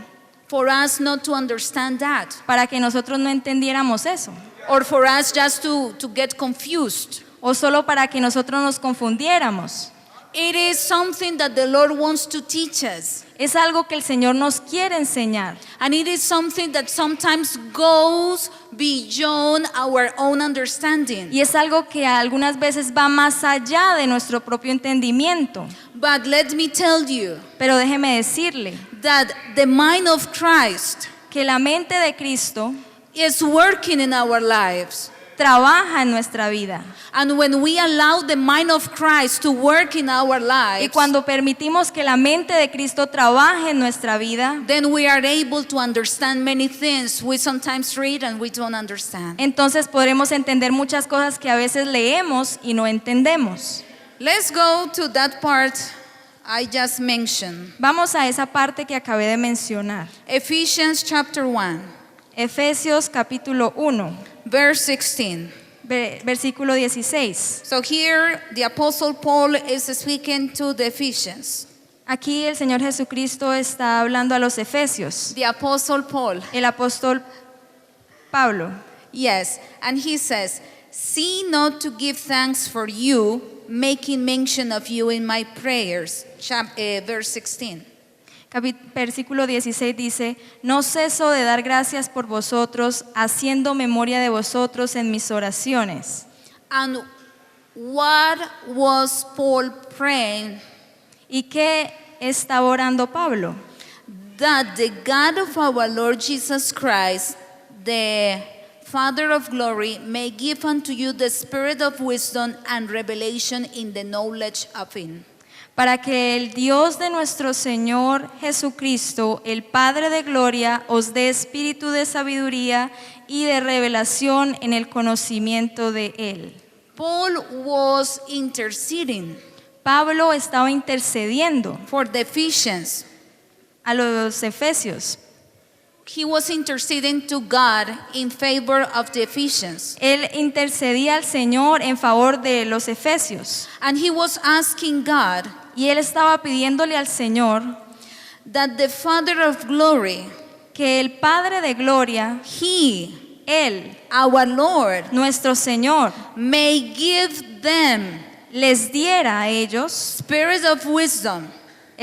Speaker 1: for us not to understand that,
Speaker 2: para que nosotros no entendiéramos eso,
Speaker 1: or for us just to get confused.
Speaker 2: o solo para que nosotros nos confundiéramos.
Speaker 1: It is something that the Lord wants to teach us.
Speaker 2: Es algo que el Señor nos quiere enseñar.
Speaker 1: And it is something that sometimes goes beyond our own understanding.
Speaker 2: Y es algo que algunas veces va más allá de nuestro propio entendimiento.
Speaker 1: But let me tell you
Speaker 2: Pero déjeme decirle
Speaker 1: that the mind of Christ
Speaker 2: que la mente de Cristo
Speaker 1: is working in our lives.
Speaker 2: trabaja en nuestra vida.
Speaker 1: And when we allow the mind of Christ to work in our
Speaker 2: Y
Speaker 1: lives,
Speaker 2: cuando permitimos que la mente de Cristo trabaje en nuestra vida,
Speaker 1: then we are able to understand many things we sometimes read and we don't understand.
Speaker 2: entonces podremos entender muchas cosas que a veces leemos y no entendemos.
Speaker 1: Let's go to that part I just mentioned.
Speaker 2: Vamos a esa parte que acabé de mencionar.
Speaker 1: Ephesians chapter 1,
Speaker 2: Efesios capítulo 1,
Speaker 1: verse 16.
Speaker 2: versículo 16.
Speaker 1: So here the Apostle Paul is speaking to the Ephesians.
Speaker 2: Aquí el Señor Jesucristo está hablando a los efesios.
Speaker 1: The Apostle Paul,
Speaker 2: El apóstol Pablo.
Speaker 1: yes, and he says, "See not to give thanks for you, making mention of you in my prayers." Verse 16.
Speaker 2: Versículo 16 dice, no ceso de dar gracias por vosotros, haciendo memoria de vosotros en mis oraciones.
Speaker 1: And what was Paul praying?
Speaker 2: ¿Y qué estaba orando Pablo?
Speaker 1: That the God of our Lord Jesus Christ, the Father of glory, may give unto you the spirit of wisdom and revelation in the knowledge of Him.
Speaker 2: Para que el Dios de nuestro Señor Jesucristo, el Padre de gloria, os dé espíritu de sabiduría y de revelación en el conocimiento de Él.
Speaker 1: Paul was interceding
Speaker 2: Pablo estaba intercediendo
Speaker 1: for the Ephesians.
Speaker 2: a los efesios.
Speaker 1: He was interceding to God in favor of the Ephesians.
Speaker 2: Él intercedía al Señor en favor de los efesios.
Speaker 1: And he was asking God
Speaker 2: Y él estaba pidiéndole al Señor
Speaker 1: that the Father of glory,
Speaker 2: que el Padre de gloria,
Speaker 1: He,
Speaker 2: Él,
Speaker 1: our Lord,
Speaker 2: nuestro Señor,
Speaker 1: may give them
Speaker 2: les diera a ellos
Speaker 1: spirit of wisdom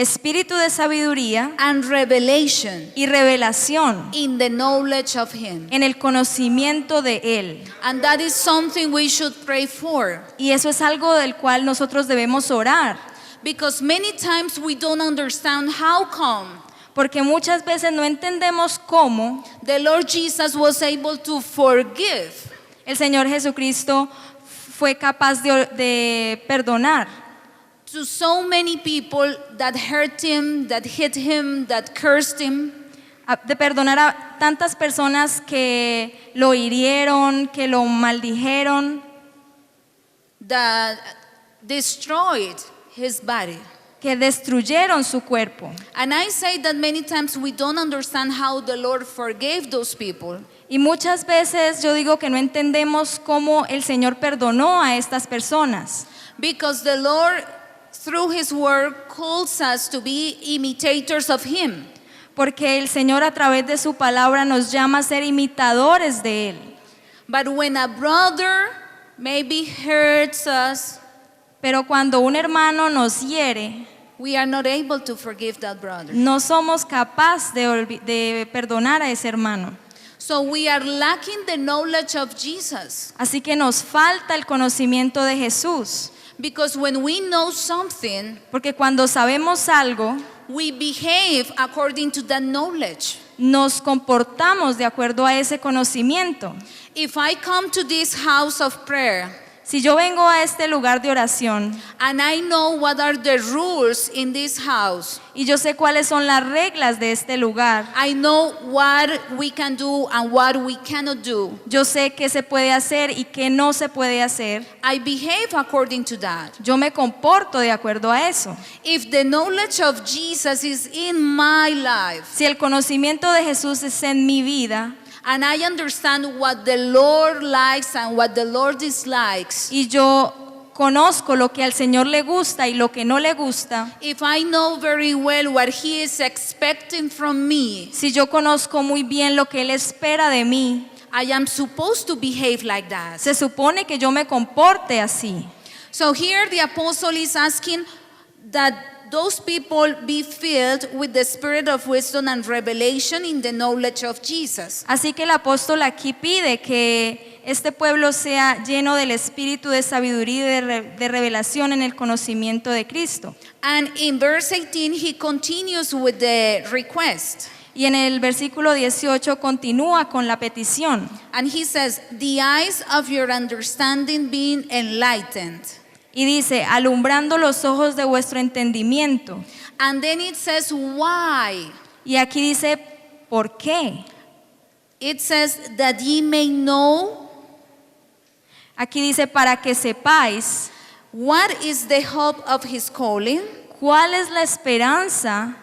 Speaker 2: espíritu de sabiduría
Speaker 1: and revelation
Speaker 2: y revelación
Speaker 1: in the knowledge of Him.
Speaker 2: en el conocimiento de Él.
Speaker 1: And that is something we should pray for.
Speaker 2: Y eso es algo del cual nosotros debemos orar,
Speaker 1: Because many times we don't understand how come
Speaker 2: porque muchas veces no entendemos cómo
Speaker 1: the Lord Jesus was able to forgive
Speaker 2: el Señor Jesucristo fue capaz de perdonar
Speaker 1: to so many people that hurt Him, that hit Him, that cursed Him.
Speaker 2: de perdonar a tantas personas que lo hirieron, que lo maldijeron,
Speaker 1: That destroyed His body.
Speaker 2: que destruyeron su cuerpo.
Speaker 1: And I say that many times we don't understand how the Lord forgave those people.
Speaker 2: Y muchas veces yo digo que no entendemos cómo el Señor perdonó a estas personas,
Speaker 1: Because the Lord, through His word, calls us to be imitators of Him.
Speaker 2: porque el Señor a través de su palabra nos llama a ser imitadores de Él.
Speaker 1: But when a brother maybe hurts us,
Speaker 2: Pero cuando un hermano nos hiere,
Speaker 1: we are not able to forgive that brother.
Speaker 2: no somos capaces de perdonar a ese hermano.
Speaker 1: So we are lacking the knowledge of Jesus.
Speaker 2: Así que nos falta el conocimiento de Jesús,
Speaker 1: Because when we know something,
Speaker 2: porque cuando sabemos algo,
Speaker 1: we behave according to that knowledge.
Speaker 2: nos comportamos de acuerdo a ese conocimiento.
Speaker 1: If I come to this house of prayer
Speaker 2: Si yo vengo a este lugar de oración
Speaker 1: and I know what are the rules in this house,
Speaker 2: y yo sé cuáles son las reglas de este lugar,
Speaker 1: I know what we can do and what we cannot do,
Speaker 2: yo sé qué se puede hacer y qué no se puede hacer,
Speaker 1: I behave according to that.
Speaker 2: yo me comporto de acuerdo a eso.
Speaker 1: If the knowledge of Jesus is in my life
Speaker 2: Si el conocimiento de Jesús es en mi vida
Speaker 1: and I understand what the Lord likes and what the Lord dislikes,
Speaker 2: y yo conozco lo que al Señor le gusta y lo que no le gusta,
Speaker 1: if I know very well what He is expecting from me,
Speaker 2: si yo conozco muy bien lo que Él espera de mí,
Speaker 1: I am supposed to behave like that.
Speaker 2: se supone que yo me comporte así.
Speaker 1: So here the apostle is asking that those people be filled with the spirit of wisdom and revelation in the knowledge of Jesus.
Speaker 2: Así que el apóstol aquí pide que este pueblo sea lleno del espíritu de sabiduría y de revelación en el conocimiento de Cristo.
Speaker 1: And in verse 18 he continues with the request.
Speaker 2: Y en el versículo 18 continúa con la petición.
Speaker 1: And he says, the eyes of your understanding being enlightened.
Speaker 2: Y dice, alumbrando los ojos de vuestro entendimiento.
Speaker 1: And then it says, why?
Speaker 2: Y aquí dice, ¿por qué?
Speaker 1: It says that ye may know
Speaker 2: Aquí dice, para que sepáis
Speaker 1: what is the hope of his calling
Speaker 2: cuál es la esperanza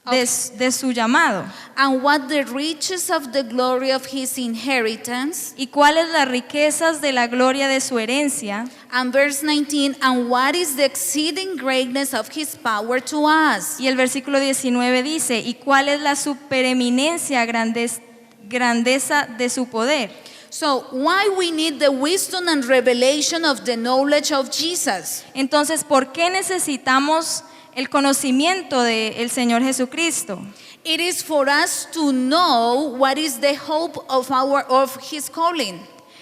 Speaker 2: de su llamado
Speaker 1: and what the riches of the glory of his inheritance.
Speaker 2: y cuáles las riquezas de la gloria de su herencia.
Speaker 1: And verse 19, and what is the exceeding greatness of his power to us.
Speaker 2: Y el versículo 19 dice, y cuál es la supereminencia, grandeza de su poder.
Speaker 1: So why we need the wisdom and revelation of the knowledge of Jesus?
Speaker 2: Entonces, ¿por qué necesitamos el conocimiento del Señor Jesucristo?
Speaker 1: It is for us to know what is the hope of his calling.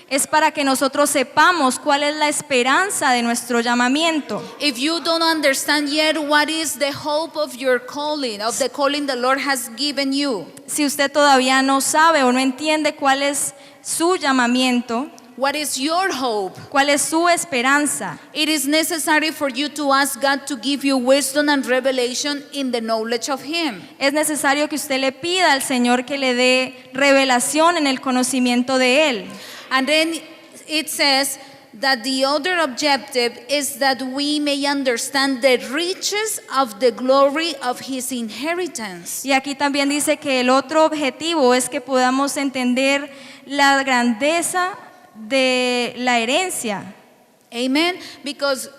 Speaker 2: Es para que nosotros sepamos cuál es la esperanza de nuestro llamamiento.
Speaker 1: If you don't understand yet what is the hope of your calling, of the calling the Lord has given you,
Speaker 2: Si usted todavía no sabe o no entiende cuál es su llamamiento,
Speaker 1: what is your hope?
Speaker 2: cuál es su esperanza,
Speaker 1: It is necessary for you to ask God to give you wisdom and revelation in the knowledge of Him.
Speaker 2: es necesario que usted le pida al Señor que le dé revelación en el conocimiento de Él.
Speaker 1: And then it says that the other objective is that we may understand the riches of the glory of His inheritance.
Speaker 2: Y aquí también dice que el otro objetivo es que podamos entender la grandeza de la herencia.
Speaker 1: Amen. Because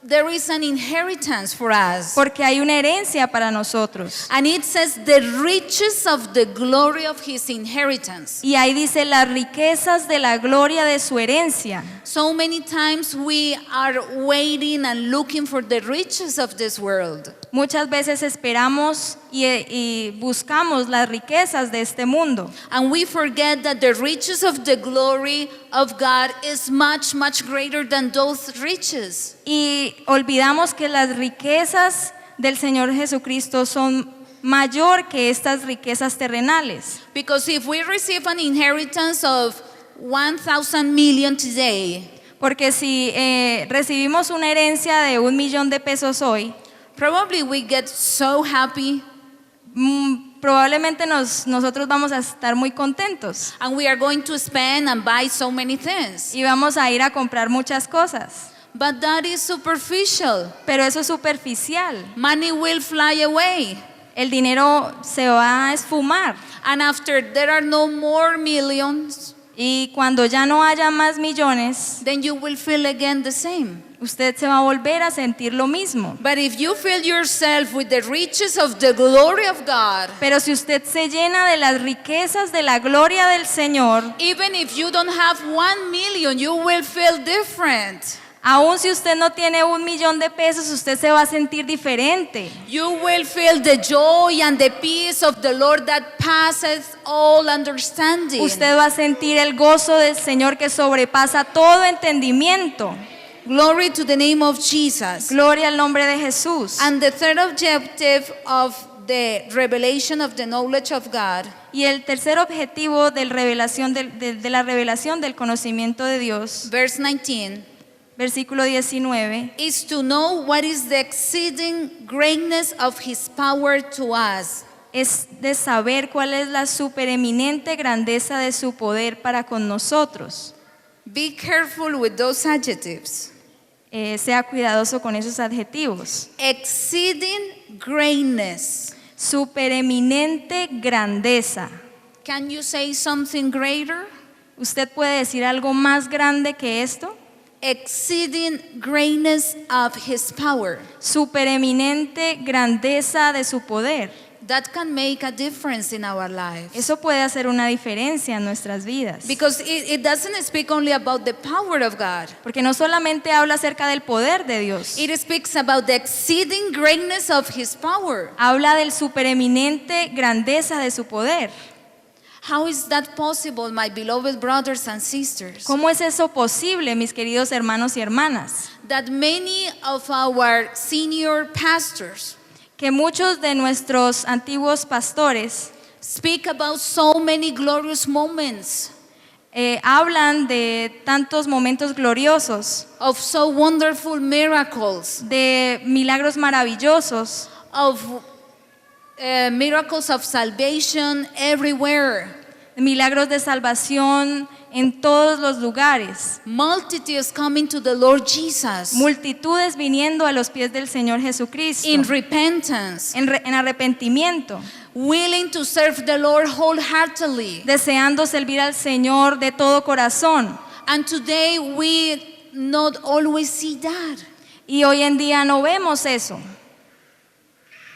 Speaker 1: there is an inheritance for us.
Speaker 2: porque hay una herencia para nosotros.
Speaker 1: And it says the riches of the glory of his inheritance.
Speaker 2: Y ahí dice las riquezas de la gloria de su herencia.
Speaker 1: So many times we are waiting and looking for the riches of this world.
Speaker 2: Muchas veces esperamos y buscamos las riquezas de este mundo.
Speaker 1: And we forget that the riches of the glory of God is much, much greater than those riches.
Speaker 2: Y olvidamos que las riquezas del Señor Jesucristo son mayor que estas riquezas terrenales.
Speaker 1: Because if we receive an inheritance of 1,000 million today,
Speaker 2: Porque si recibimos una herencia de 1 millón de pesos hoy,
Speaker 1: probably we get so happy
Speaker 2: probablemente nosotros vamos a estar muy contentos
Speaker 1: and we are going to spend and buy so many things.
Speaker 2: y vamos a ir a comprar muchas cosas.
Speaker 1: But that is superficial.
Speaker 2: Pero eso es superficial.
Speaker 1: Money will fly away.
Speaker 2: El dinero se va a esfumar.
Speaker 1: And after there are no more millions,
Speaker 2: Y cuando ya no haya más millones,
Speaker 1: then you will feel again the same.
Speaker 2: usted se va a volver a sentir lo mismo.
Speaker 1: But if you fill yourself with the riches of the glory of God,
Speaker 2: Pero si usted se llena de las riquezas de la gloria del Señor,
Speaker 1: even if you don't have 1 million, you will feel different.
Speaker 2: aun si usted no tiene 1 millón de pesos, usted se va a sentir diferente.
Speaker 1: You will feel the joy and the peace of the Lord that passes all understanding.
Speaker 2: Usted va a sentir el gozo del Señor que sobrepasa todo entendimiento.
Speaker 1: Glory to the name of Jesus.
Speaker 2: Gloria al nombre de Jesús.
Speaker 1: And the third objective of the revelation of the knowledge of God
Speaker 2: Y el tercer objetivo de la revelación del conocimiento de Dios,
Speaker 1: verse 19,
Speaker 2: versículo 19,
Speaker 1: is to know what is the exceeding greatness of his power to us.
Speaker 2: es de saber cuál es la supereminente grandeza de su poder para con nosotros.
Speaker 1: Be careful with those adjectives.
Speaker 2: Sea cuidadoso con esos adjetivos.
Speaker 1: Exceeding greatness.
Speaker 2: Supereminente grandeza.
Speaker 1: Can you say something greater?
Speaker 2: ¿Usted puede decir algo más grande que esto?
Speaker 1: Exceeding greatness of his power.
Speaker 2: Supereminente grandeza de su poder.
Speaker 1: That can make a difference in our lives.
Speaker 2: Eso puede hacer una diferencia en nuestras vidas.
Speaker 1: Because it doesn't speak only about the power of God.
Speaker 2: Porque no solamente habla acerca del poder de Dios.
Speaker 1: It speaks about the exceeding greatness of his power.
Speaker 2: Habla del supereminente grandeza de su poder.
Speaker 1: How is that possible, my beloved brothers and sisters?
Speaker 2: ¿Cómo es eso posible, mis queridos hermanos y hermanas?
Speaker 1: That many of our senior pastors
Speaker 2: Que muchos de nuestros antiguos pastores
Speaker 1: speak about so many glorious moments,
Speaker 2: hablan de tantos momentos gloriosos,
Speaker 1: of so wonderful miracles,
Speaker 2: de milagros maravillosos,
Speaker 1: of miracles of salvation everywhere.
Speaker 2: milagros de salvación en todos los lugares,
Speaker 1: Multitudes coming to the Lord Jesus
Speaker 2: multitudes viniendo a los pies del Señor Jesucristo
Speaker 1: in repentance,
Speaker 2: en arrepentimiento,
Speaker 1: willing to serve the Lord wholeheartedly.
Speaker 2: deseando servir al Señor de todo corazón.
Speaker 1: And today we not always see that.
Speaker 2: Y hoy en día no vemos eso.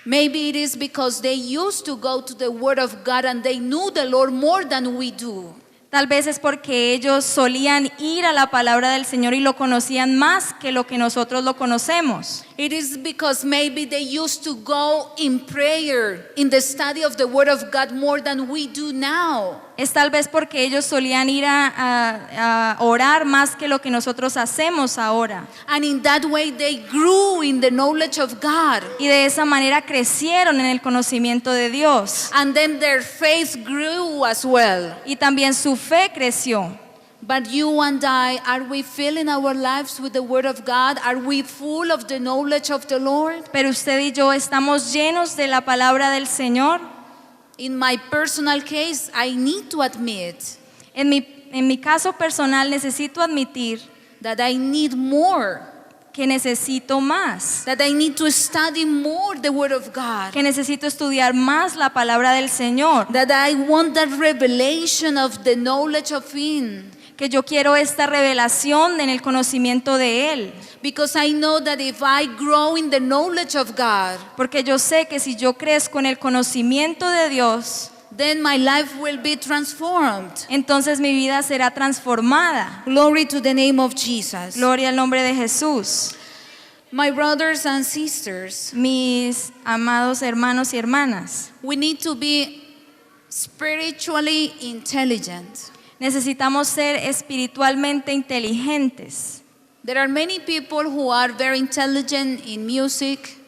Speaker 1: Maybe it is because they used to go to the Word of God and they knew the Lord more than we do.
Speaker 2: Tal vez es porque ellos solían ir a la palabra del Señor y lo conocían más que lo que nosotros lo conocemos.
Speaker 1: It is because maybe they used to go in prayer, in the study of the Word of God more than we do now.
Speaker 2: Es tal vez porque ellos solían ir a orar más que lo que nosotros hacemos ahora.
Speaker 1: And in that way they grew in the knowledge of God.
Speaker 2: Y de esa manera crecieron en el conocimiento de Dios.
Speaker 1: And then their faith grew as well.
Speaker 2: Y también su fe creció.
Speaker 1: But you and I, are we filling our lives with the Word of God? Are we full of the knowledge of the Lord?
Speaker 2: Pero usted y yo estamos llenos de la palabra del Señor.
Speaker 1: In my personal case, I need to admit
Speaker 2: En mi caso personal necesito admitir
Speaker 1: that I need more,
Speaker 2: que necesito más.
Speaker 1: that I need to study more the Word of God,
Speaker 2: Que necesito estudiar más la palabra del Señor.
Speaker 1: that I want that revelation of the knowledge of Him.
Speaker 2: que yo quiero esta revelación en el conocimiento de Él.
Speaker 1: Because I know that if I grow in the knowledge of God,
Speaker 2: Porque yo sé que si yo crezco en el conocimiento de Dios,
Speaker 1: then my life will be transformed.
Speaker 2: entonces mi vida será transformada.
Speaker 1: Glory to the name of Jesus.
Speaker 2: Gloria al nombre de Jesús.
Speaker 1: My brothers and sisters,
Speaker 2: Mis amados hermanos y hermanas,
Speaker 1: we need to be spiritually intelligent.
Speaker 2: necesitamos ser espiritualmente inteligentes.
Speaker 1: There are many people who are very intelligent in music,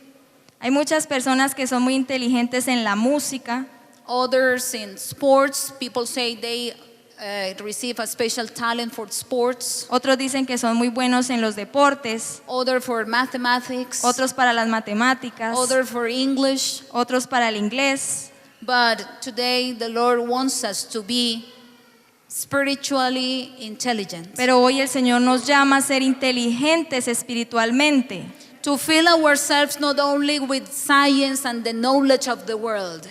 Speaker 2: Hay muchas personas que son muy inteligentes en la música,
Speaker 1: others in sports. People say they receive a special talent for sports,
Speaker 2: otros dicen que son muy buenos en los deportes,
Speaker 1: other for mathematics,
Speaker 2: otros para las matemáticas,
Speaker 1: other for English.
Speaker 2: otros para el inglés.
Speaker 1: But today the Lord wants us to be spiritually intelligent,
Speaker 2: Pero hoy el Señor nos llama a ser inteligentes espiritualmente,
Speaker 1: to fill ourselves not only with science and the knowledge of the world,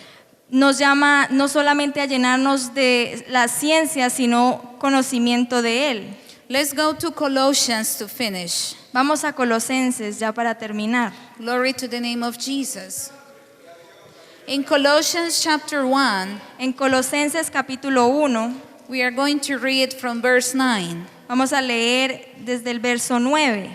Speaker 2: nos llama no solamente a llenarnos de la ciencia, sino conocimiento de Él.
Speaker 1: Let's go to Colossians to finish.
Speaker 2: Vamos a Colosenses ya para terminar.
Speaker 1: Glory to the name of Jesus. In Colossians chapter 1,
Speaker 2: En Colosenses capítulo 1,
Speaker 1: we are going to read from verse 9.
Speaker 2: vamos a leer desde el verso 9.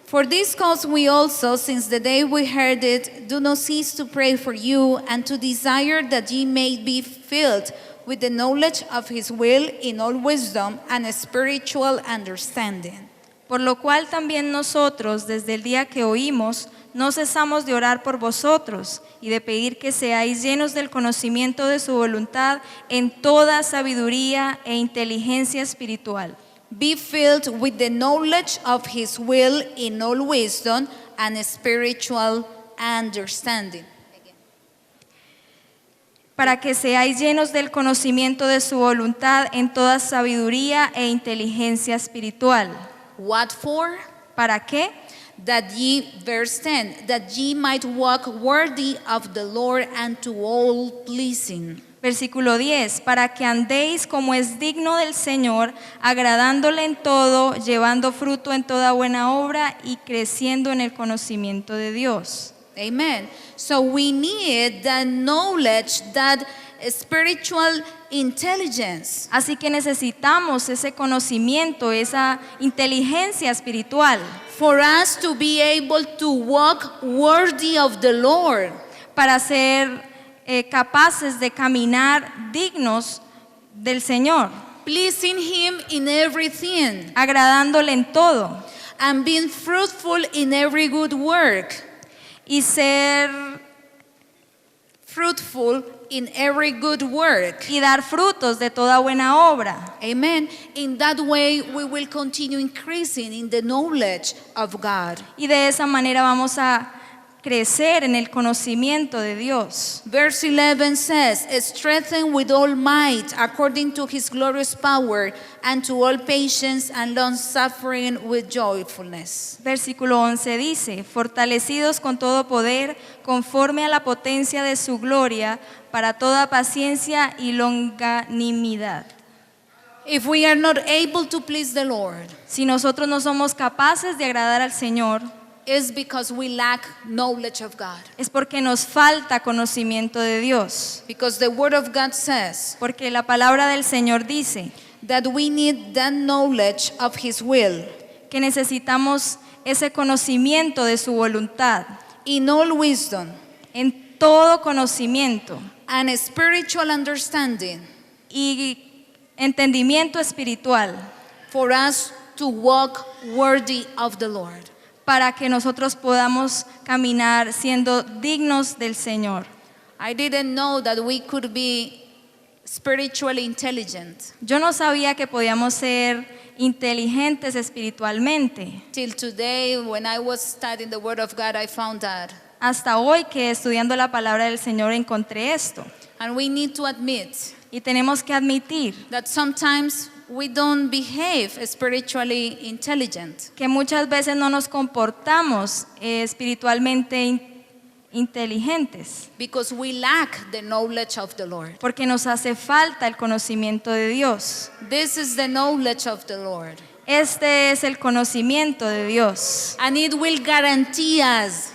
Speaker 1: For this cause we also, since the day we heard it, do not cease to pray for you and to desire that ye may be filled with the knowledge of his will in all wisdom and spiritual understanding.
Speaker 2: Por lo cual también nosotros, desde el día que oímos, no cesamos de orar por vosotros y de pedir que seáis llenos del conocimiento de su voluntad en toda sabiduría e inteligencia espiritual.
Speaker 1: Be filled with the knowledge of his will in all wisdom and spiritual understanding.
Speaker 2: Para que seáis llenos del conocimiento de su voluntad en toda sabiduría e inteligencia espiritual.
Speaker 1: What for?
Speaker 2: ¿Para qué?
Speaker 1: That ye, verse 10, that ye might walk worthy of the Lord and to all pleasing.
Speaker 2: Versículo 10, para que andéis como es digno del Señor, agradándole en todo, llevando fruto en toda buena obra y creciendo en el conocimiento de Dios.
Speaker 1: Amen. So we need that knowledge, that spiritual intelligence.
Speaker 2: Así que necesitamos ese conocimiento, esa inteligencia espiritual
Speaker 1: For us to be able to walk worthy of the Lord.
Speaker 2: para ser capaces de caminar dignos del Señor,
Speaker 1: Pleasing him in everything
Speaker 2: agradándole en todo
Speaker 1: and being fruitful in every good work.
Speaker 2: y ser
Speaker 1: Fruitful in every good work.
Speaker 2: y dar frutos de toda buena obra.
Speaker 1: Amen. In that way, we will continue increasing in the knowledge of God.
Speaker 2: Y de esa manera vamos a crecer en el conocimiento de Dios.
Speaker 1: Verse 11 says, strengthen with all might according to his glorious power, and to all patience and long suffering with joyfulness.
Speaker 2: Versículo 11 dice, fortalecidos con todo poder, conforme a la potencia de su gloria, para toda paciencia y longanimidad.
Speaker 1: If we are not able to please the Lord,
Speaker 2: Si nosotros no somos capaces de agradar al Señor,
Speaker 1: it's because we lack knowledge of God.
Speaker 2: es porque nos falta conocimiento de Dios.
Speaker 1: Because the Word of God says
Speaker 2: Porque la palabra del Señor dice
Speaker 1: that we need that knowledge of his will
Speaker 2: que necesitamos ese conocimiento de su voluntad
Speaker 1: in all wisdom
Speaker 2: en todo conocimiento
Speaker 1: and spiritual understanding
Speaker 2: y entendimiento espiritual
Speaker 1: for us to walk worthy of the Lord.
Speaker 2: para que nosotros podamos caminar siendo dignos del Señor.
Speaker 1: I didn't know that we could be spiritually intelligent
Speaker 2: Yo no sabía que podíamos ser inteligentes espiritualmente.
Speaker 1: till today. When I was studying the Word of God, I found that.
Speaker 2: Hasta hoy que estudiando la palabra del Señor encontré esto.
Speaker 1: And we need to admit
Speaker 2: Y tenemos que admitir
Speaker 1: that sometimes we don't behave spiritually intelligent.
Speaker 2: que muchas veces no nos comportamos espiritualmente inteligentes,
Speaker 1: because we lack the knowledge of the Lord.
Speaker 2: porque nos hace falta el conocimiento de Dios.
Speaker 1: This is the knowledge of the Lord.
Speaker 2: Este es el conocimiento de Dios.
Speaker 1: And it will guarantee us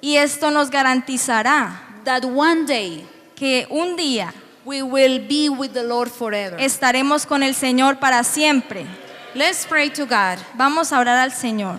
Speaker 2: Y esto nos garantizará
Speaker 1: that one day
Speaker 2: que un día
Speaker 1: we will be with the Lord forever.
Speaker 2: estaremos con el Señor para siempre.
Speaker 1: Let's pray to God.
Speaker 2: Vamos a orar al Señor.